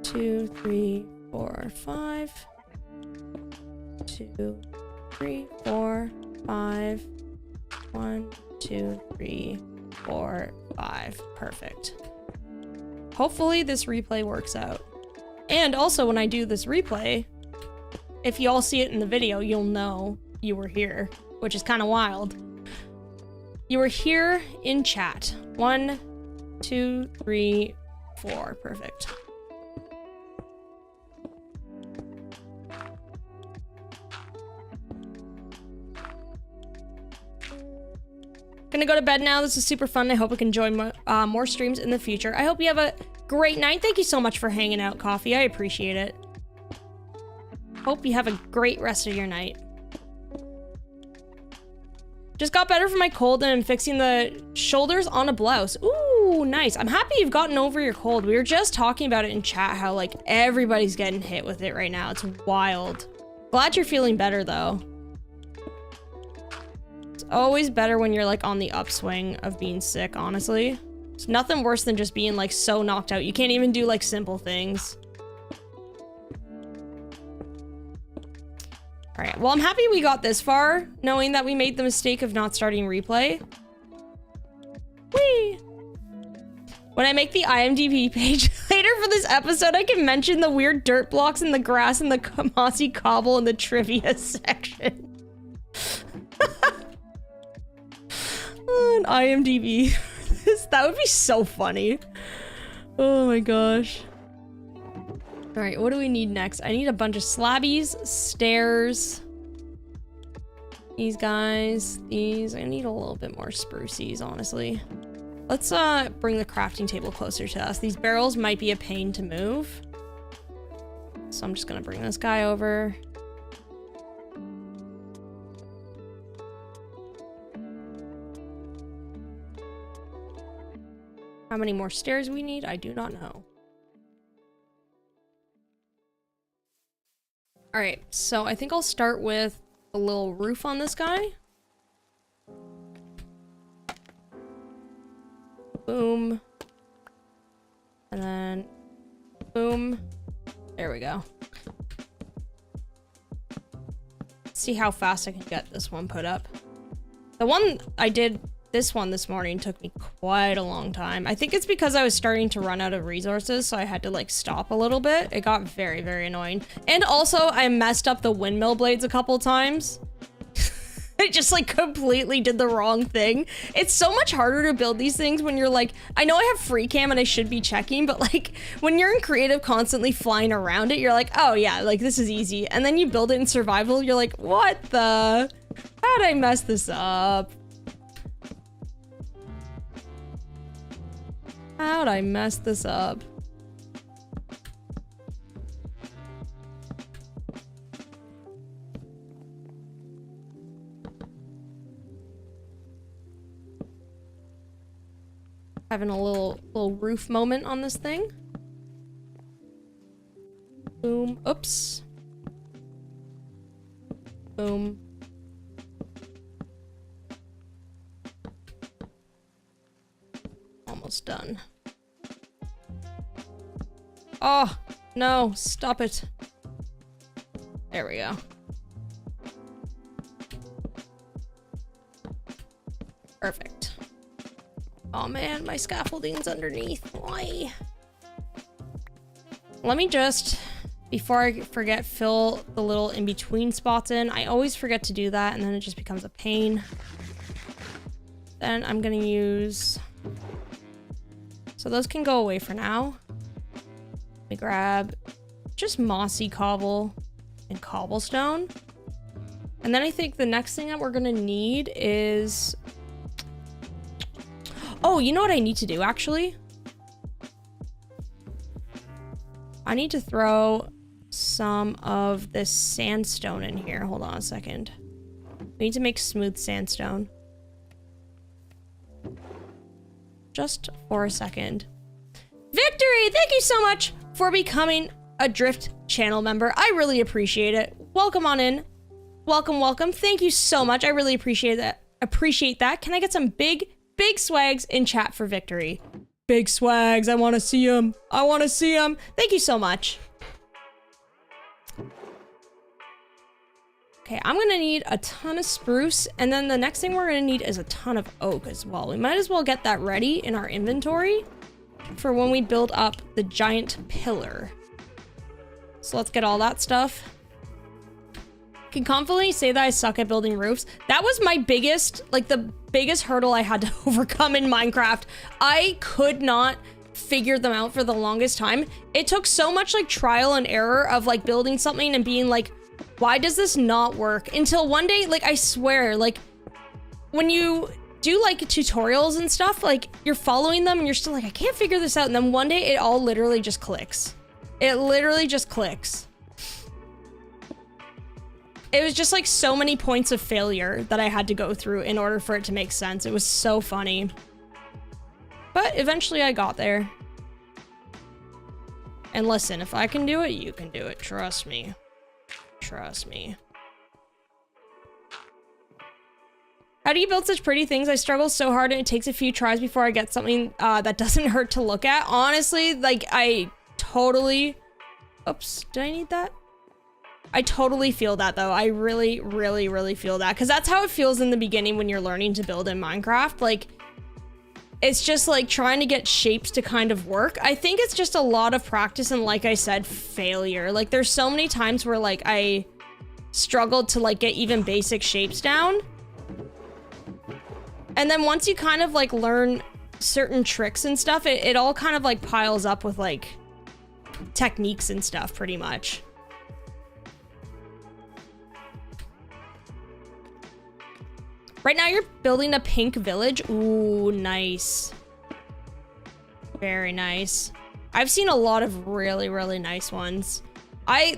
2, 3, 4, 5. 2, 3, 4, 5. 1, 2, 3, 4, 5. Perfect. Hopefully this replay works out. And also when I do this replay, if you all see it in the video, you'll know you were here, which is kind of wild. You were here in chat. 1, 2, 3, 4. Perfect. Gonna go to bed now. This is super fun. I hope I can join more streams in the future. I hope you have a great night. Thank you so much for hanging out, Coffee. I appreciate it. Hope you have a great rest of your night. Just got better from my cold and I'm fixing the shoulders on a blouse. Ooh, nice. I'm happy you've gotten over your cold. We were just talking about it in chat, how like everybody's getting hit with it right now. It's wild. Glad you're feeling better though. It's always better when you're like on the upswing of being sick, honestly. It's nothing worse than just being like so knocked out. You can't even do like simple things. All right, well, I'm happy we got this far, knowing that we made the mistake of not starting replay. Whee! When I make the IMDb page later for this episode, I can mention the weird dirt blocks in the grass and the Kamasi cobble in the trivia section. On IMDb. That would be so funny. Oh my gosh. All right, what do we need next? I need a bunch of slabbies, stairs. These guys, these. I need a little bit more spruces, honestly. Let's bring the crafting table closer to us. These barrels might be a pain to move. So I'm just gonna bring this guy over. How many more stairs we need? I do not know. All right, so I think I'll start with a little roof on this guy. Boom. And then boom. There we go. Let's see how fast I can get this one put up. The one I did, this one this morning, took me quite a long time. I think it's because I was starting to run out of resources, so I had to like stop a little bit. It got very, very annoying. And also I messed up the windmill blades a couple times. I just like completely did the wrong thing. It's so much harder to build these things when you're like, I know I have free cam and I should be checking, but like when you're in creative constantly flying around it, you're like, oh yeah, like this is easy. And then you build it in survival, you're like, what the? How'd I mess this up? How'd I mess this up? Having a little roof moment on this thing. Boom. Oops. Boom. Almost done. Oh, no. Stop it. There we go. Perfect. Oh man, my scaffolding's underneath. Why? Let me just, before I forget, fill the little in-between spots in. I always forget to do that, and then it just becomes a pain. Then I'm gonna use... So those can go away for now. Let me grab just mossy cobble and cobblestone. And then I think the next thing that we're gonna need is... Oh, you know what I need to do, actually? I need to throw some of this sandstone in here. Hold on a second. We need to make smooth sandstone. Just for a second. Victory! Thank you so much for becoming a Drift channel member. I really appreciate it. Welcome on in. Welcome, welcome. Thank you so much. I really appreciate that. Can I get some big swags in chat for Victory? Big swags. I want to see them. I want to see them. Thank you so much. Okay, I'm gonna need a ton of spruce, and then the next thing we're gonna need is a ton of oak as well. We might as well get that ready in our inventory for when we build up the giant pillar. So let's get all that stuff. I can confidently say that I suck at building roofs. That was my biggest, like the biggest hurdle I had to overcome in Minecraft. I could not figure them out for the longest time. It took so much like trial and error of like building something and being like, why does this not work? Until one day, like I swear, like when you do like tutorials and stuff, like you're following them and you're still like, I can't figure this out. And then one day it all literally just clicks. It literally just clicks. It was just like so many points of failure that I had to go through in order for it to make sense. It was so funny. But eventually I got there. And listen, if I can do it, you can do it. Trust me. Trust me. How do you build such pretty things? I struggle so hard and it takes a few tries before I get something that doesn't hurt to look at. Honestly, like I totally... Oops, did I need that? I totally feel that though. I really, really, really feel that. Because that's how it feels in the beginning when you're learning to build in Minecraft. Like, it's just like trying to get shapes to kind of work. I think it's just a lot of practice and like I said, failure. Like there's so many times where like I struggled to like get even basic shapes down. And then once you kind of like learn certain tricks and stuff, it all kind of like piles up with like techniques and stuff pretty much. Right now you're building a pink village. Ooh, nice. Very nice. I've seen a lot of really, really nice ones.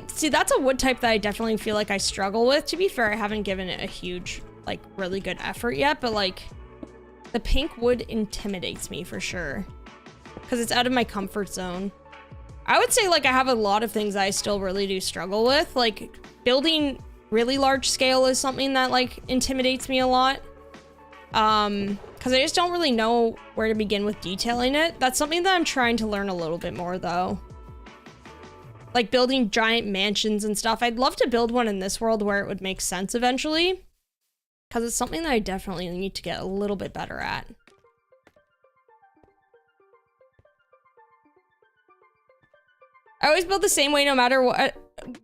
See, that's a wood type that I definitely feel like I struggle with. To be fair, I haven't given it a huge, like, really good effort yet, but like, the pink wood intimidates me for sure. Because it's out of my comfort zone. I would say, like, I have a lot of things that I still really do struggle with. Like, building really large scale is something that, like, intimidates me a lot. Because I just don't really know where to begin with detailing it. That's something that I'm trying to learn a little bit more, though. Like, building giant mansions and stuff. I'd love to build one in this world where it would make sense eventually. Because it's something that I definitely need to get a little bit better at. I always build the same way no matter what.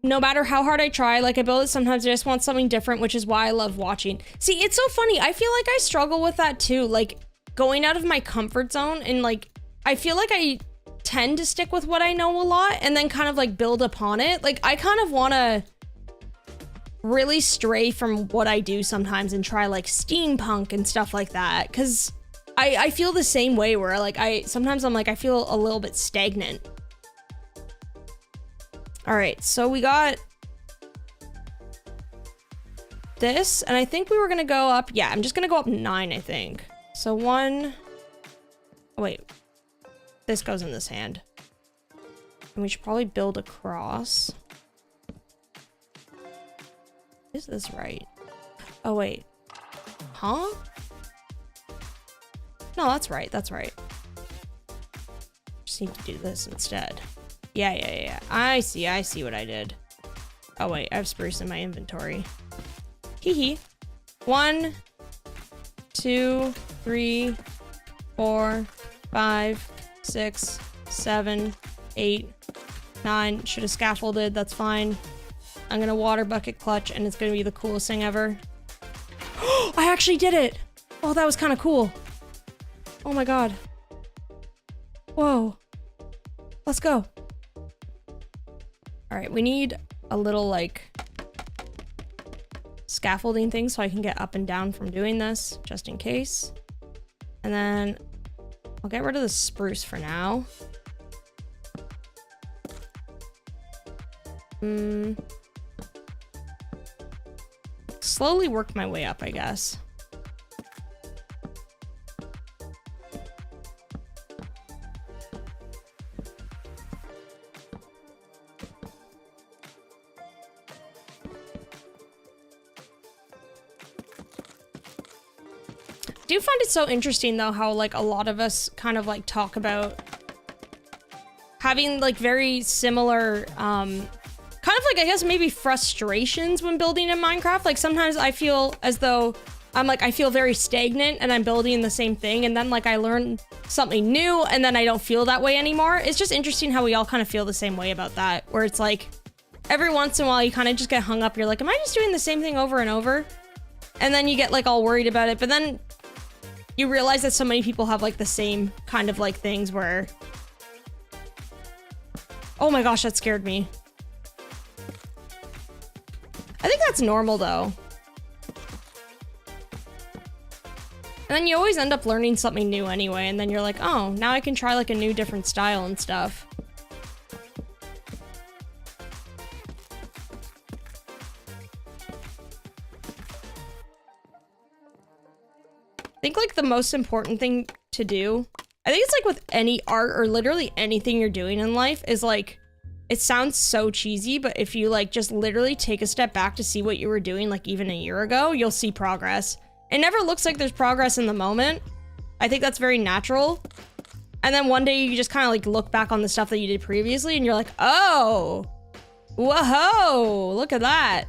no matter how hard I try, like I build it, sometimes I just want something different, which is why I love watching. See, it's so funny. I feel like I struggle with that too. Like going out of my comfort zone, and like, I feel like I tend to stick with what I know a lot and then kind of like build upon it. Like I kind of want to really stray from what I do sometimes and try like steampunk and stuff like that. Cause I feel the same way where like sometimes I'm like, I feel a little bit stagnant. All right, so we got this, and I think we were gonna go up. Yeah, I'm just gonna go up 9, I think. So 1, oh wait, this goes in this hand. And we should probably build across. Is this right? Oh wait, huh? No, that's right, that's right. Just need to do this instead. Yeah. I see what I did. Oh wait, I have spruce in my inventory. Hee hee. 1, 2, 3, 4, 5, 6, 7, 8, 9. Should have scaffolded, that's fine. I'm gonna water bucket clutch, and it's gonna be the coolest thing ever. I actually did it! Oh, that was kind of cool. Oh my god. Whoa. Let's go. All right, we need a little like scaffolding thing so I can get up and down from doing this, just in case. And then I'll get rid of the spruce for now. Slowly work my way up, I guess. I do find it so interesting though how like a lot of us kind of like talk about having like very similar kind of like I guess maybe frustrations when building in Minecraft. Like sometimes I feel as though I feel very stagnant and I'm building the same thing, and then like I learn something new and then I don't feel that way anymore. It's just interesting how we all kind of feel the same way about that, where it's like every once in a while you kind of just get hung up. You're like, am I just doing the same thing over and over? And then you get like all worried about it, but then you realize that so many people have like the same kind of like things where... Oh my gosh, that scared me. I think that's normal though. And then you always end up learning something new anyway, and then you're like, oh, now I can try like a new different style and stuff. I think like the most important thing to do, I think it's like with any art or literally anything you're doing in life, is like, it sounds so cheesy, but if you like just literally take a step back to see what you were doing like even a year ago, you'll see progress. It never looks like there's progress in the moment. I think that's very natural. And then one day you just kind of like look back on the stuff that you did previously and you're like, oh, whoa, look at that.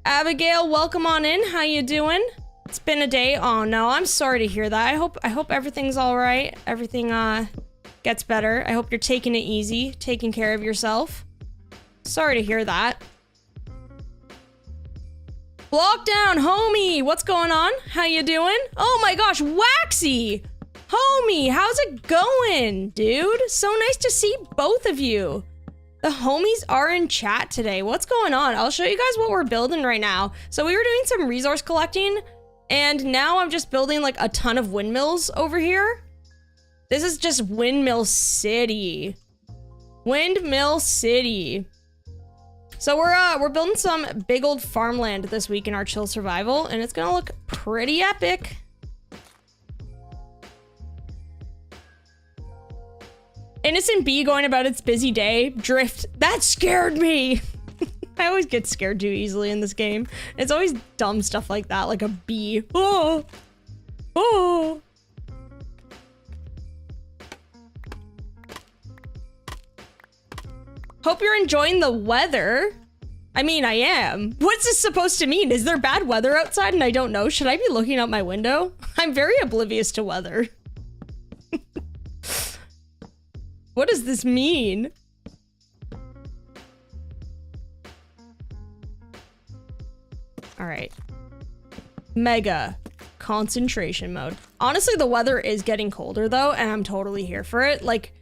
Abigail, welcome on in. How you doing? It's been a day. Oh no, I'm sorry to hear that. I hope everything's all right. Everything gets better. I hope you're taking it easy, taking care of yourself. Sorry to hear that. Lockdown, homie, what's going on? How you doing? Oh my gosh, Waxy, homie, how's it going, dude? So nice to see both of you. The homies are in chat today. What's going on? I'll show you guys what we're building right now. So we were doing some resource collecting, and now I'm just building like a ton of windmills over here. This is just Windmill City. Windmill City. So we're building some big old farmland this week in our chill survival, and it's gonna look pretty epic. Innocent bee going about its busy day. Drift. That scared me. I always get scared too easily in this game. It's always dumb stuff like that, like a bee. Oh. Oh. Hope you're enjoying the weather. I mean, I am. What's this supposed to mean? Is there bad weather outside and I don't know? Should I be looking out my window? I'm very oblivious to weather. What does this mean? All right. Mega concentration mode. Honestly, the weather is getting colder though, and I'm totally here for it. Like,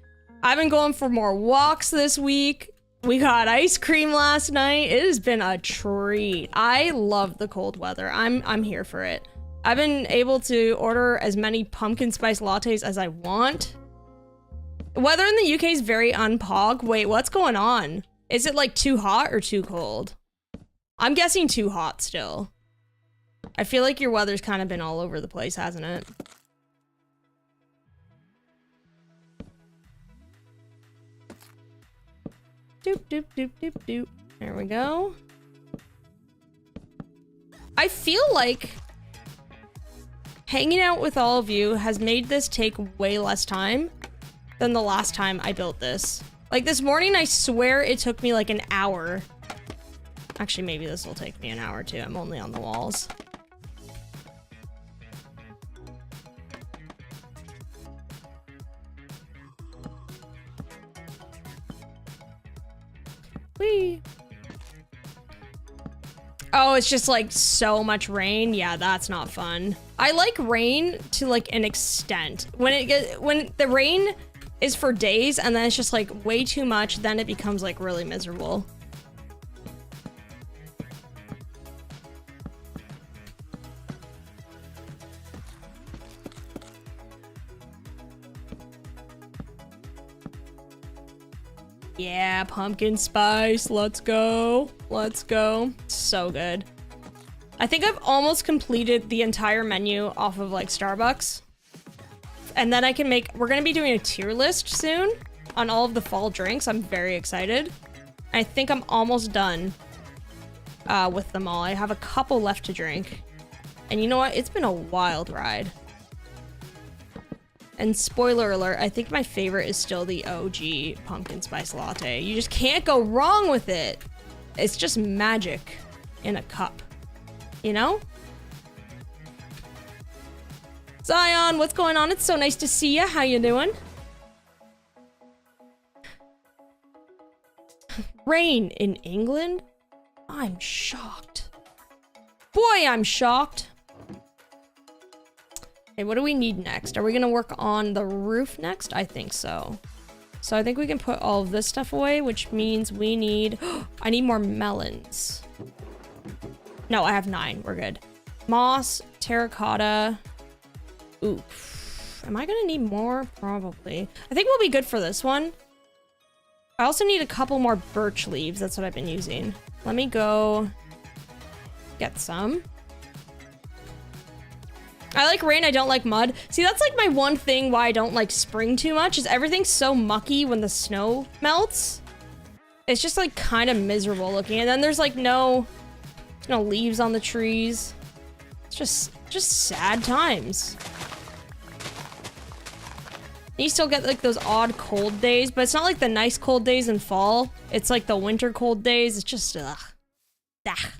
I've been going for more walks this week. We got ice cream last night. It has been a treat. I love the cold weather. I'm here for it. I've been able to order as many pumpkin spice lattes as I want. Weather in the UK is very unpog. Wait, what's going on? Is it like too hot or too cold? I'm guessing too hot still. I feel like your weather's kind of been all over the place, hasn't it? Doop, doop, doop, doop, doop. There we go. I feel like hanging out with all of you has made this take way less time than the last time I built this. Like this morning, I swear it took me like an hour. Actually, maybe this will take me an hour too. I'm only on the walls. Whee! Oh, it's just like so much rain. Yeah, that's not fun. I like rain to like an extent. When the rain is for days and then it's just like way too much, then it becomes like really miserable. Yeah, pumpkin spice. Let's go. Let's go. So good. I think I've almost completed the entire menu off of like Starbucks. And then I can make, we're going to be doing a tier list soon on all of the fall drinks. I'm very excited. I think I'm almost done with them all. I have a couple left to drink. And you know what? It's been a wild ride. And spoiler alert, I think my favorite is still the OG pumpkin spice latte. You just can't go wrong with it. It's just magic in a cup, you know? Zion, what's going on? It's so nice to see you. How you doing? Rain in England? I'm shocked. Boy, I'm shocked. Okay, what do we need next? Are we gonna work on the roof next? I think so. So I think we can put all of this stuff away, which means we need... I need more melons. No, I have 9. We're good. Moss, terracotta. Oof. Am I gonna need more? Probably. I think we'll be good for this one. I also need a couple more birch leaves. That's what I've been using. Let me go get some. I like rain, I don't like mud. See, that's like my one thing why I don't like spring too much, is everything's so mucky when the snow melts. It's just like kind of miserable looking. And then there's like no leaves on the trees. It's just sad times. And you still get like those odd cold days, but it's not like the nice cold days in fall. It's like the winter cold days. It's just, ugh. Ah.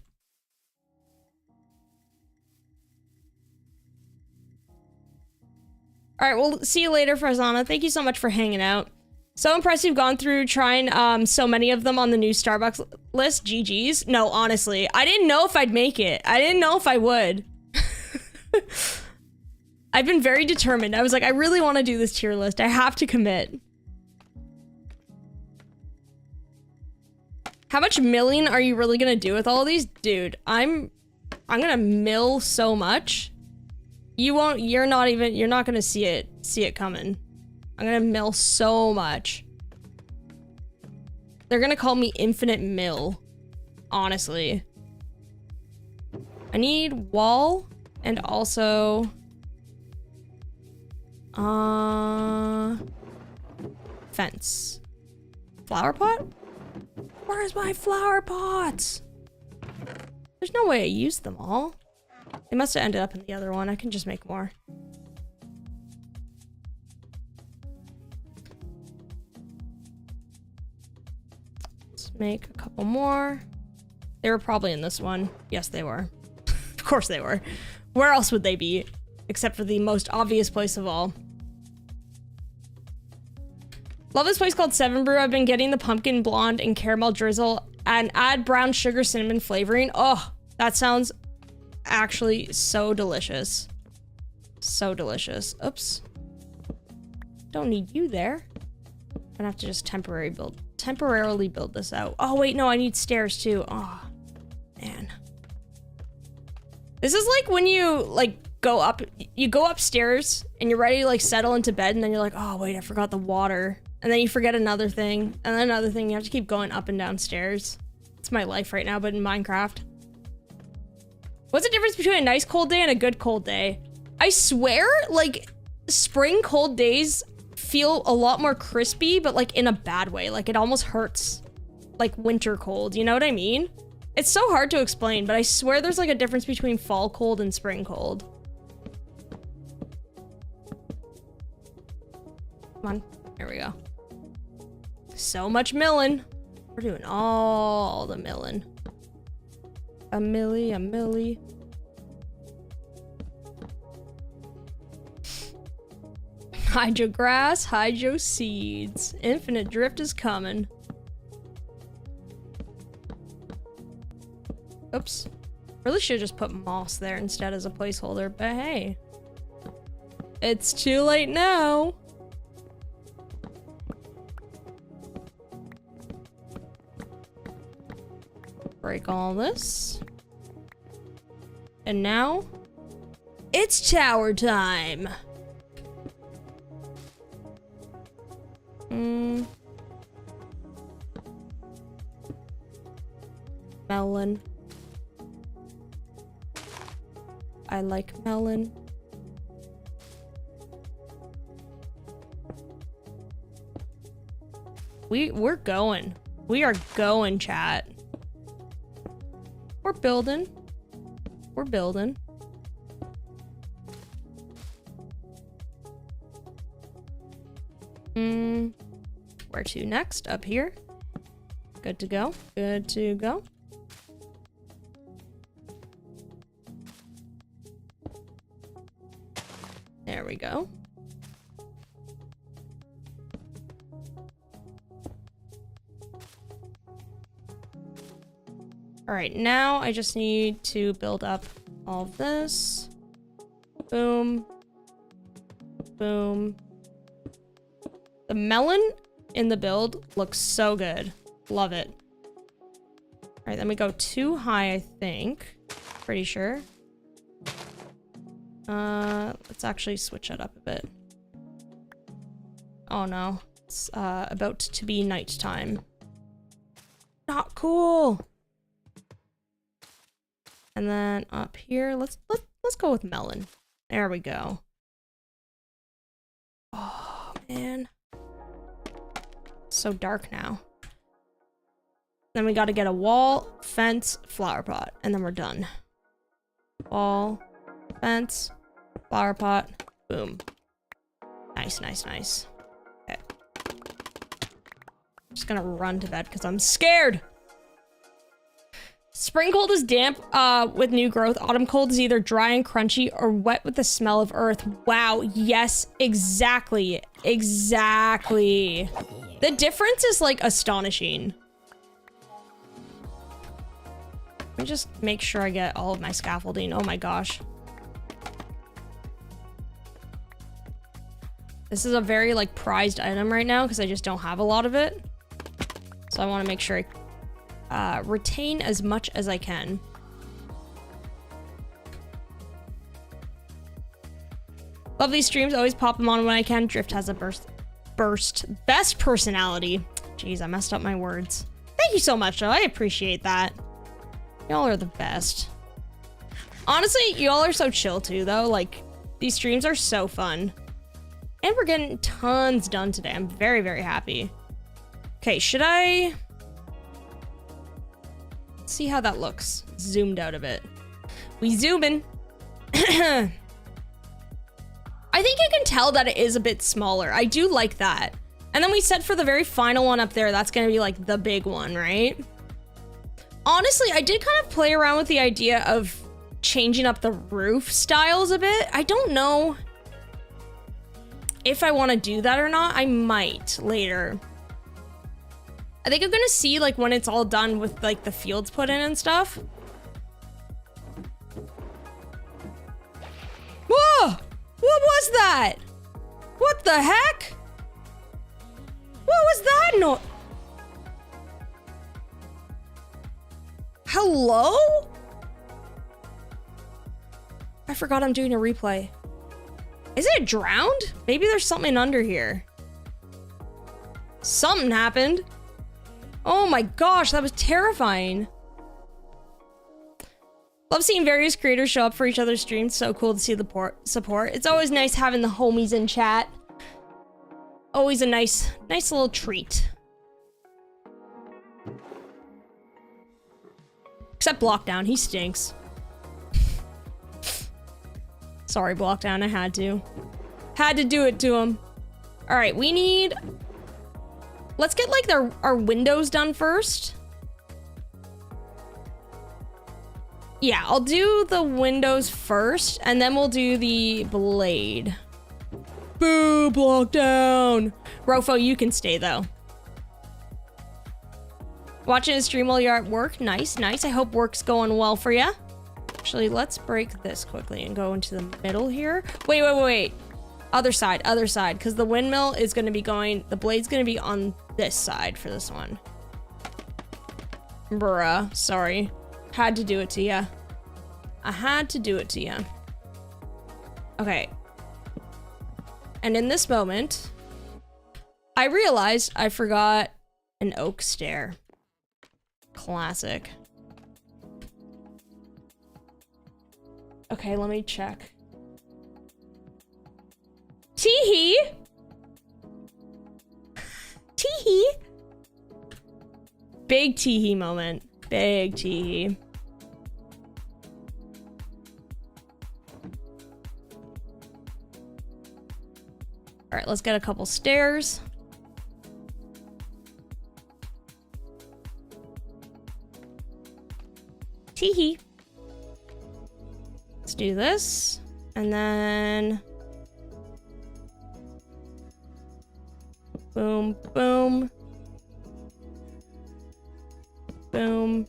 All right, well, see you later, Farzana. Thank you so much for hanging out. So impressed you've gone through trying so many of them on the new Starbucks list. GG's. No, honestly, I didn't know if I'd make it. I didn't know if I would. I've been very determined. I was like, I really want to do this tier list. I have to commit. How much milling are you really gonna do with all these? Dude, I'm gonna mill so much. You're not gonna see it coming. I'm gonna mill so much. They're gonna call me Infinite Mill. Honestly. I need wall and also fence. Flower pot? Where's my flower pots? There's no way I used them all. They must have ended up in the other one. I can just make more. Let's make a couple more. They were probably in this one. Yes, they were. Of course they were. Where else would they be? Except for the most obvious place of all. Love this place called Seven Brew. I've been getting the pumpkin blonde and caramel drizzle and add brown sugar cinnamon flavoring. Oh, that sounds actually so delicious. So delicious. Oops. Don't need you there. I'm gonna have to just temporarily build this out. Oh wait, no, I need stairs too. Oh, man. This is like when you go upstairs and you're ready to like settle into bed and then you're like, oh wait, I forgot the water. And then you forget another thing and then another thing. You have to keep going up and down stairs. It's my life right now, but in Minecraft. What's the difference between a nice cold day and a good cold day? I swear, like, spring cold days feel a lot more crispy, but like in a bad way. Like it almost hurts like winter cold, you know what I mean? It's so hard to explain, but I swear there's like a difference between fall cold and spring cold. Come on, there we go. So much milling. We're doing all the milling. A milli. Hydro grass, hydro seeds. Infinite drift is coming. Oops. Really should just put moss there instead as a placeholder, but hey. It's too late now. Break all this. And now, it's tower time. Melon. I like melon. We're going. We are going, chat. We're building. We're building. Where to next? Up here. Good to go. Good to go. There we go. All right, now I just need to build up all of this. Boom. Boom. The melon in the build looks so good. Love it. All right, then we go too high, I think. Pretty sure. Let's actually switch that up a bit. Oh no, it's about to be nighttime. Not cool. And then up here, let's go with melon. There we go. Oh man, so dark now. Then we got to get a wall, fence, flower pot, and then we're done. Wall, fence, flower pot, boom. Nice, nice, nice. Okay. I'm just gonna run to bed because I'm scared. Spring cold is damp with new growth. Autumn cold is either dry and crunchy or wet with the smell of earth. Wow, yes, exactly. Exactly. The difference is like astonishing. Let me just make sure I get all of my scaffolding. Oh my gosh. This is a very like prized item right now because I just don't have a lot of it. So I want to make sure I retain as much as I can. Love these streams. Always pop them on when I can. Drift has a burst. Best personality. Jeez, I messed up my words. Thank you so much, though. I appreciate that. Y'all are the best. Honestly, y'all are so chill too, though. Like, these streams are so fun. And we're getting tons done today. I'm very, very happy. Okay, should I... Let's see how that looks. Zoomed out a bit. We zoom in. I think you can tell that it is a bit smaller. I do like that. And then we set for the very final one up there. That's gonna be like the big one, right? Honestly, I did kind of play around with the idea of changing up the roof styles a bit. I don't know if I want to do that or not. I might later. I think I'm gonna see like when it's all done with like the fields put in and stuff. Whoa! What was that? What the heck? What was that? No. Hello? I forgot I'm doing a replay. Is it drowned? Maybe there's something under here. Something happened. Oh my gosh, that was terrifying. Love seeing various creators show up for each other's streams. So cool to see the support. It's always nice having the homies in chat. Always a nice little treat. Except Blockdown, he stinks. Sorry, Blockdown, I had to. Had to do it to him. All right, we need... Let's get like our windows done first. Yeah, I'll do the windows first, and then we'll do the blade. Boo, Blockdown. Rofo, you can stay though. Watching a stream while you're at work. Nice, nice. I hope work's going well for you. Actually, let's break this quickly and go into the middle here. Wait. Other side, because the windmill is going to be going, the blade's going to be on this side for this one. Bruh, sorry. Had to do it to ya. I had to do it to ya. Okay. And in this moment, I realized I forgot an oak stair. Classic. Okay, let me check. Teehee! Teehee! Big teehee moment. Big teehee. All right, let's get a couple stairs. Teehee. Let's do this. And then... Boom, boom. Boom.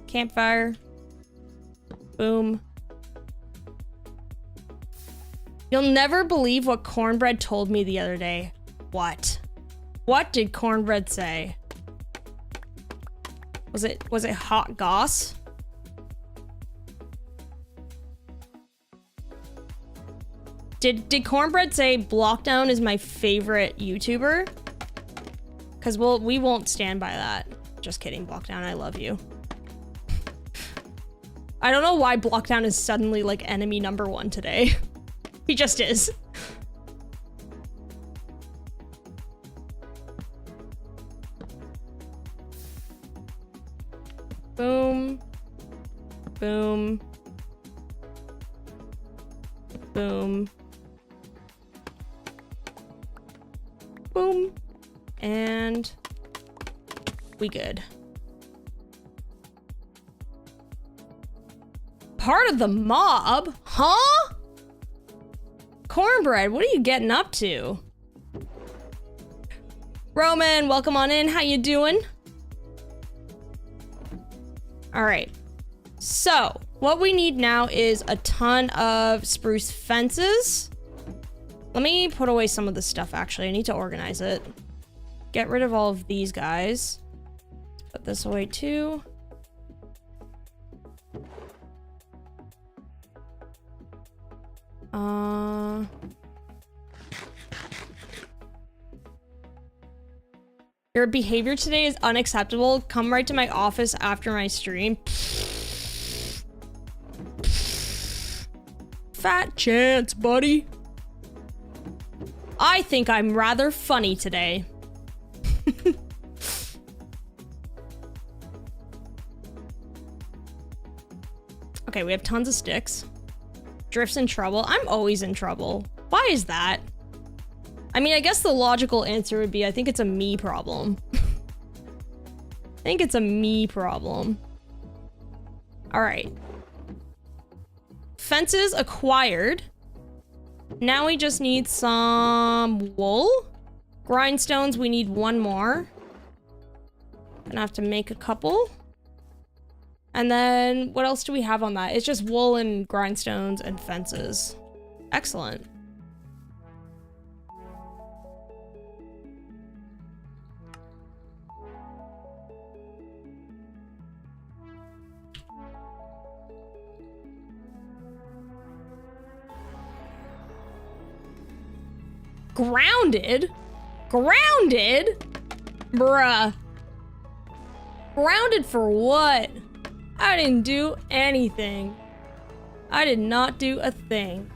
Campfire. Boom. You'll never believe what Cornbread told me the other day. What? What did Cornbread say? Was it hot goss? Did Cornbread say Blockdown is my favorite YouTuber? Because we won't stand by that. Just kidding, Blockdown, I love you. I don't know why Blockdown is suddenly like enemy number one today. He just is. Boom. Boom. Boom. Boom. And we good. Part of the mob? Huh? Cornbread, what are you getting up to? Roman, welcome on in. How you doing? All right. So, what we need now is a ton of spruce fences. Let me put away some of this stuff, actually. I need to organize it. Get rid of all of these guys. Put this away, too. Your behavior today is unacceptable. Come right to my office after my stream. Fat chance, buddy. I think I'm rather funny today. Okay, we have tons of sticks. Drift's in trouble. I'm always in trouble. Why is that? I mean, I guess the logical answer would be, I think it's a me problem. I think it's a me problem. All right. Fences acquired. Now we just need some wool. Grindstones, we need one more. Gonna have to make a couple. And then what else do we have on that? It's just wool and grindstones and fences. Excellent. Grounded? Grounded? Bruh. Grounded for what? I didn't do anything. I did not do a thing.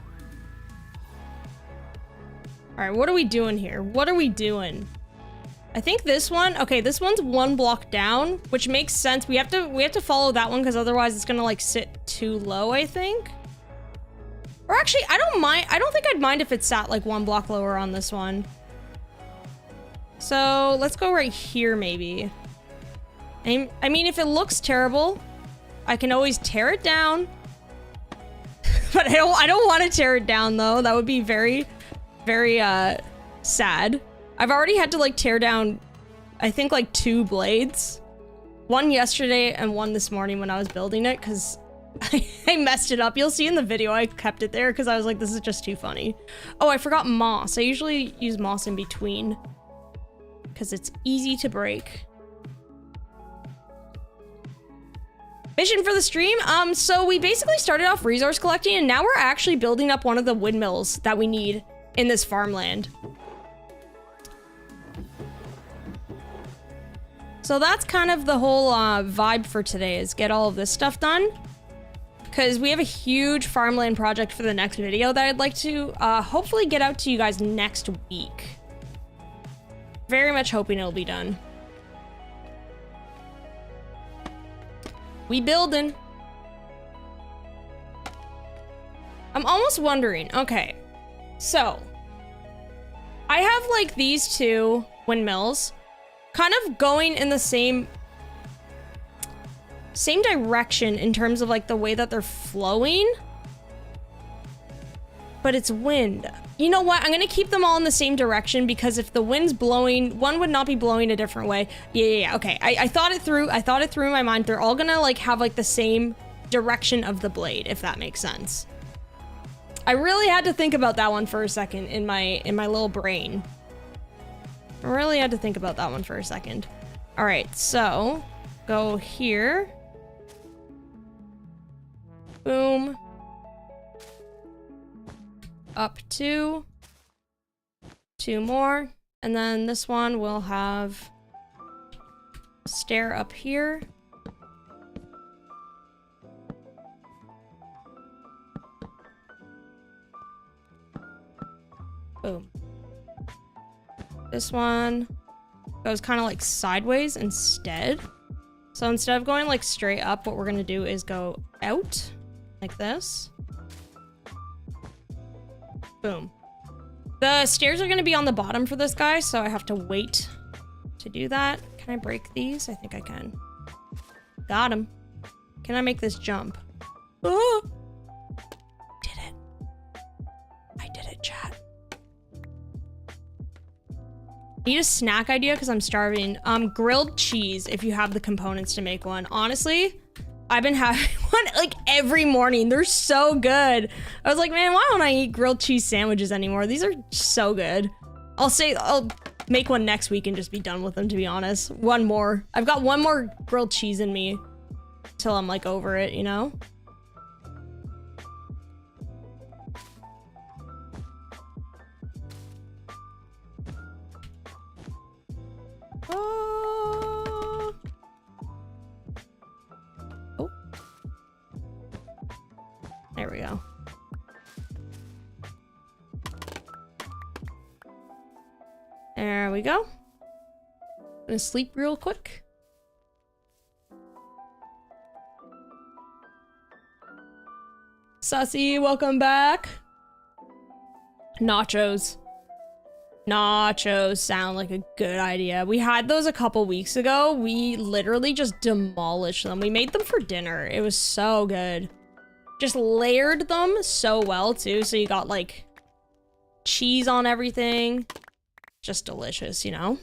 Alright, what are we doing here? What are we doing? I think this one, okay, this one's one block down, which makes sense. We have to follow that one because otherwise it's gonna like sit too low, I think. Or actually, I don't mind. I don't think I'd mind if it sat like one block lower on this one. So let's go right here, maybe. I mean, if it looks terrible, I can always tear it down. But I don't want to tear it down though. That would be very, very sad. I've already had to like tear down, I think like 2 blades. One yesterday and one this morning when I was building it because I messed it up. You'll see in the video I kept it there because I was like, this is just too funny. Oh, I forgot moss. I usually use moss in between because it's easy to break. Mission for the stream. So we basically started off resource collecting and now we're actually building up one of the windmills that we need in this farmland. So that's kind of the whole vibe for today, is get all of this stuff done. Because we have a huge farmland project for the next video that I'd like to hopefully get out to you guys next week. Very much hoping it'll be done. We building. I'm almost wondering, okay, so I have like these 2 windmills kind of going in the same direction in terms of like the way that they're flowing, but it's wind. You know what? I'm gonna keep them all in the same direction because if the wind's blowing, one would not be blowing a different way. Yeah. Okay. I thought it through. I thought it through in my mind. They're all gonna like have like the same direction of the blade, if that makes sense. I really had to think about that one for a second in my little brain. I really had to think about that one for a second. All right, so go here. Boom. Up 2. 2 more. And then this one will have a stair up here. Boom. This one goes kind of like sideways instead. So instead of going like straight up, what we're gonna do is go out like this. Boom. The stairs are gonna be on the bottom for this guy, so I have to wait to do that. Can I break these? I think I can. Got him. Can I make this jump? Oh! Did it. I did it, chat. Need a snack idea because I'm starving. Grilled cheese, if you have the components to make one. Honestly, I've been having one like every morning. They're so good. I was like, man, why don't I eat grilled cheese sandwiches anymore? These are so good. I'll make one next week and just be done with them, to be honest. One more. I've got one more grilled cheese in me till I'm like over it, you know? Oh. There we go. There we go. Gonna sleep real quick. Sussy, welcome back. Nachos. Nachos sound like a good idea. We had those a couple weeks ago. We literally just demolished them. We made them for dinner. It was so good. Just layered them so well too. So you got like cheese on everything. Just delicious, you know?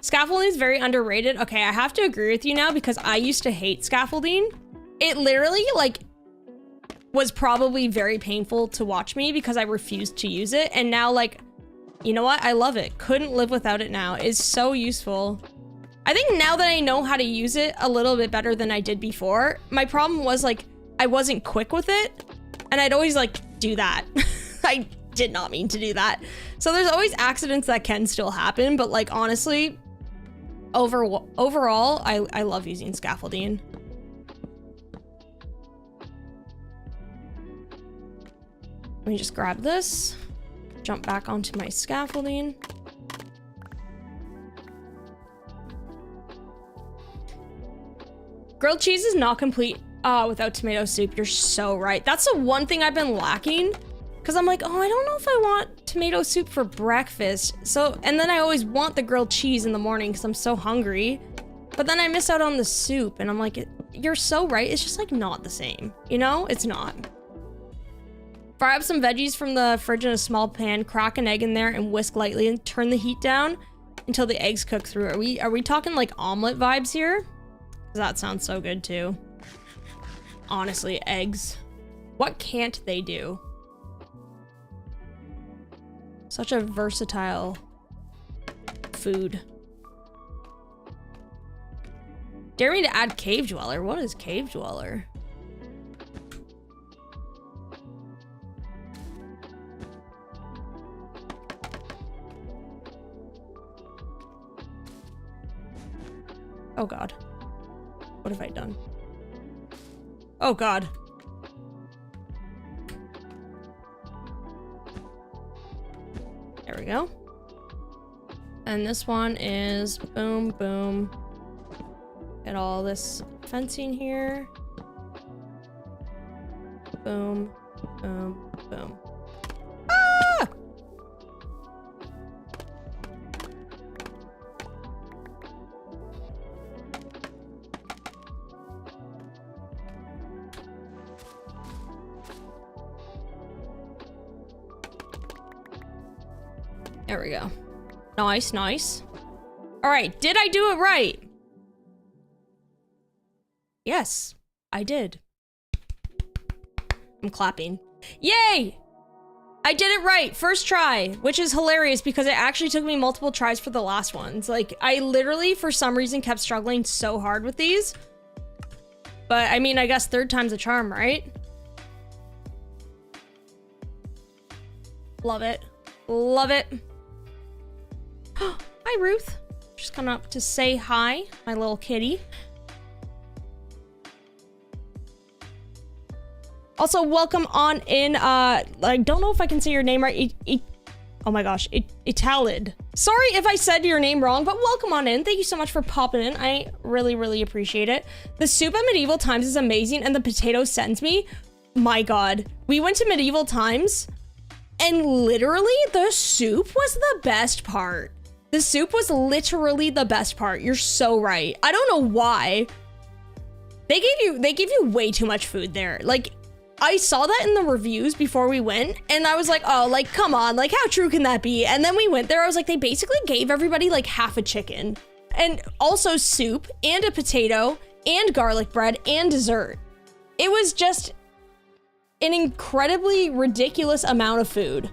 Scaffolding is very underrated. Okay, I have to agree with you now because I used to hate scaffolding. It literally, like, was probably very painful to watch me because I refused to use it. And now, like, you know what? I love it. Couldn't live without it now. It's so useful. I think now that I know how to use it a little bit better than I did before, my problem was, like, I wasn't quick with it. And I'd always, like, do that. I did not mean to do that. So there's always accidents that can still happen. But, like, honestly, overall, I love using scaffolding. Let me just grab this. Jump back onto my scaffolding. Grilled cheese is not complete without tomato soup. You're so right. That's the one thing I've been lacking. Because I'm like, oh, I don't know if I want tomato soup for breakfast. So, and then I always want the grilled cheese in the morning because I'm so hungry. But then I miss out on the soup. And I'm like, you're so right. It's just like not the same. You know, it's not. Fry up some veggies from the fridge in a small pan, crack an egg in there and whisk lightly and turn the heat down until the eggs cook through. Are we talking like omelet vibes here? That sounds so good too. Honestly, eggs. What can't they do? Such a versatile food. Dare me to add cave dweller. What is cave dweller? Oh God. What have I done? Oh God. There we go. And this one is boom, boom. Get all this fencing here. Boom, boom, boom. Ah! There we go. Nice, nice. All right, did I do it right? Yes, I did. I'm clapping. Yay! I did it right, first try, which is hilarious because it actually took me multiple tries for the last ones. Like, I literally, for some reason, kept struggling so hard with these. But, I mean, I guess third time's a charm, right? Love it. Love it. Hi, Ruth. Just coming up to say hi, my little kitty. Also, welcome on in, I don't know if I can say your name right. Oh my gosh, Italid. Sorry if I said your name wrong, but welcome on in. Thank you so much for popping in. I really, really appreciate it. The soup at Medieval Times is amazing, and the potato sends me. My God, we went to Medieval Times, and literally the soup was the best part. The soup was literally the best part. You're so right. I don't know why. They gave you way too much food there. Like, I saw that in the reviews before we went, and I was like, oh, like, come on, like, how true can that be? And then we went there, I was like, they basically gave everybody like half a chicken, and also soup, and a potato, and garlic bread, and dessert. It was just an incredibly ridiculous amount of food.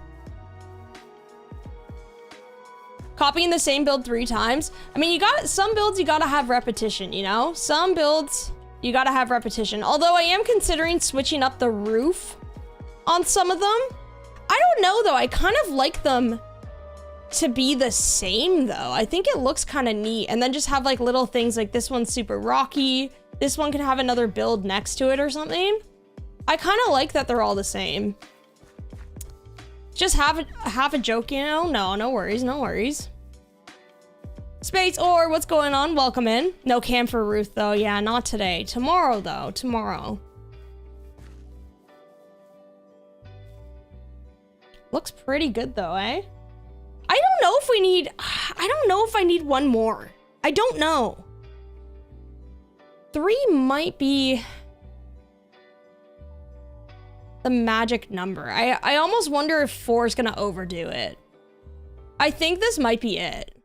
Copying the same build 3 times. I mean, some builds you gotta have repetition, you know? Some builds you gotta have repetition. Although I am considering switching up the roof on some of them. I don't know though, I kind of like them to be the same though. I think it looks kind of neat. And then just have like little things like this one's super rocky. This one can have another build next to it or something. I kind of like that they're all the same. Just have a joke, you know? No worries, no worries. Space or what's going on? Welcome in. No cam for Ruth though. Yeah, not today. Tomorrow though. Tomorrow. Looks pretty good though, eh? I don't know if I need one more. I don't know. 3 might be the magic number. I almost wonder if 4 is gonna overdo it. I think this might be it.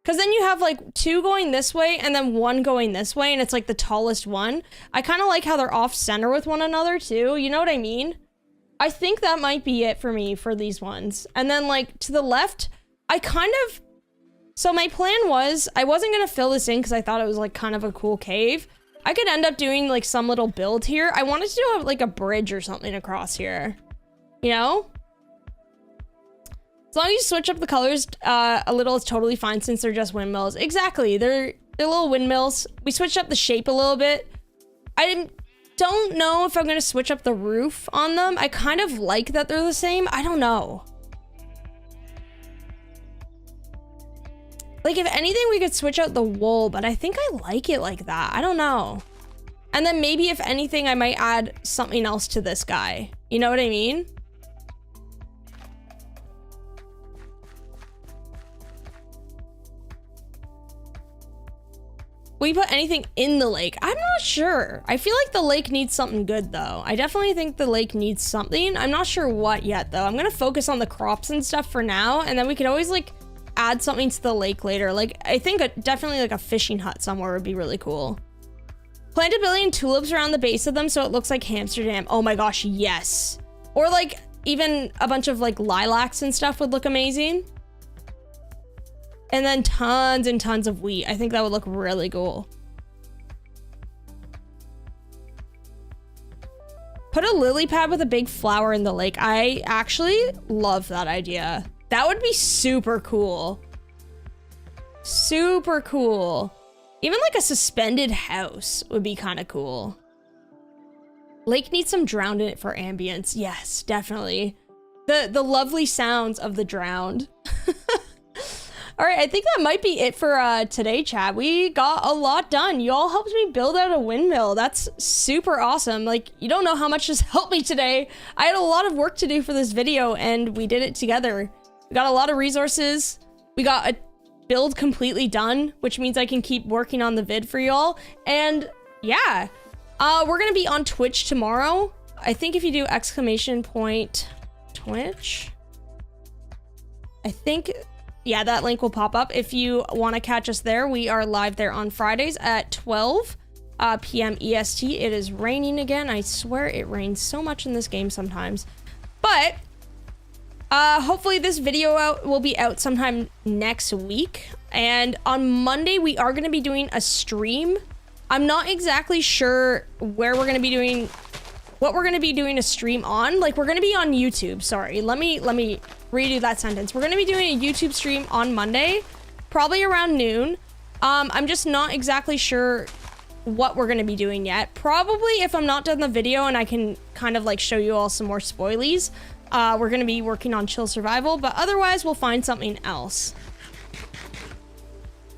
Because then you have like 2 going this way and then 1 going this way, and it's like the tallest one. I kind of like how they're off center with one another too. You know what I mean? I think that might be it for me for these ones. And then like to the left, I kind of... So my plan was, I wasn't going to fill this in because I thought it was like kind of a cool cave. I could end up doing like some little build here. I wanted to do like a bridge or something across here. You know? As long as you switch up the colors a little, it's totally fine since they're just windmills. Exactly, they're little windmills. We switched up the shape a little bit. I don't know if I'm gonna switch up the roof on them. I kind of like that they're the same. I don't know. Like if anything, we could switch out the wool, but I think I like it like that. I don't know. And then maybe if anything, I might add something else to this guy. You know what I mean? Will you put anything in the lake? I'm not sure. I feel like the lake needs something good though. I definitely think the lake needs something. I'm not sure what yet though. I'm gonna focus on the crops and stuff for now, and then we could always like add something to the lake later. Like I think definitely like a fishing hut somewhere would be really cool. Plant a billion tulips around the base of them so it looks like Amsterdam. Oh my gosh, yes. Or like even a bunch of like lilacs and stuff would look amazing. And then tons and tons of wheat. I think that would look really cool. Put a lily pad with a big flower in the lake. I actually love that idea. That would be super cool. Super cool. Even like a suspended house would be kind of cool. Lake needs some drowned in it for ambience. Yes, definitely. The lovely sounds of the drowned. All right, I think that might be it for today, chat. We got a lot done. Y'all helped me build out a windmill. That's super awesome. Like, you don't know how much this helped me today. I had a lot of work to do for this video, and we did it together. We got a lot of resources. We got a build completely done, which means I can keep working on the vid for y'all. And yeah, we're gonna be on Twitch tomorrow. I think if you do !Twitch, I think... Yeah, that link will pop up if you want to catch us there. We are live there on Fridays at 12 p.m. EST. It is raining again. I swear it rains so much in this game sometimes. But hopefully this video will be out sometime next week. And on Monday, we are going to be doing a stream. I'm not exactly sure where we're going to be doing... What we're going to be doing a stream on. Like, we're going to be on YouTube. Sorry, let me redo that sentence. We're going to be doing a YouTube stream on Monday, probably around noon. I'm just not exactly sure what we're going to be doing yet. Probably if I'm not done the video and I can kind of like show you all some more spoilies, we're going to be working on chill survival, but otherwise we'll find something else.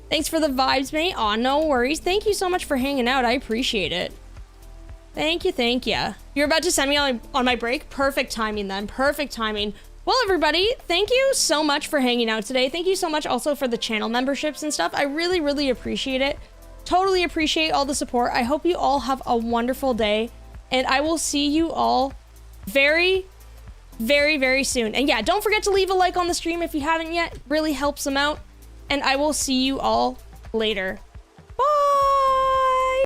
Thanks for the vibes, mate. Aw, no worries. Thank you so much for hanging out. I appreciate it. Thank you, thank you. You're about to send me on my break? Perfect timing then, perfect timing. Well, everybody, thank you so much for hanging out today. Thank you so much also for the channel memberships and stuff. I really, really appreciate it. Totally appreciate all the support. I hope you all have a wonderful day, and I will see you all very, very, very soon. And yeah, don't forget to leave a like on the stream if you haven't yet. Really helps them out. And I will see you all later.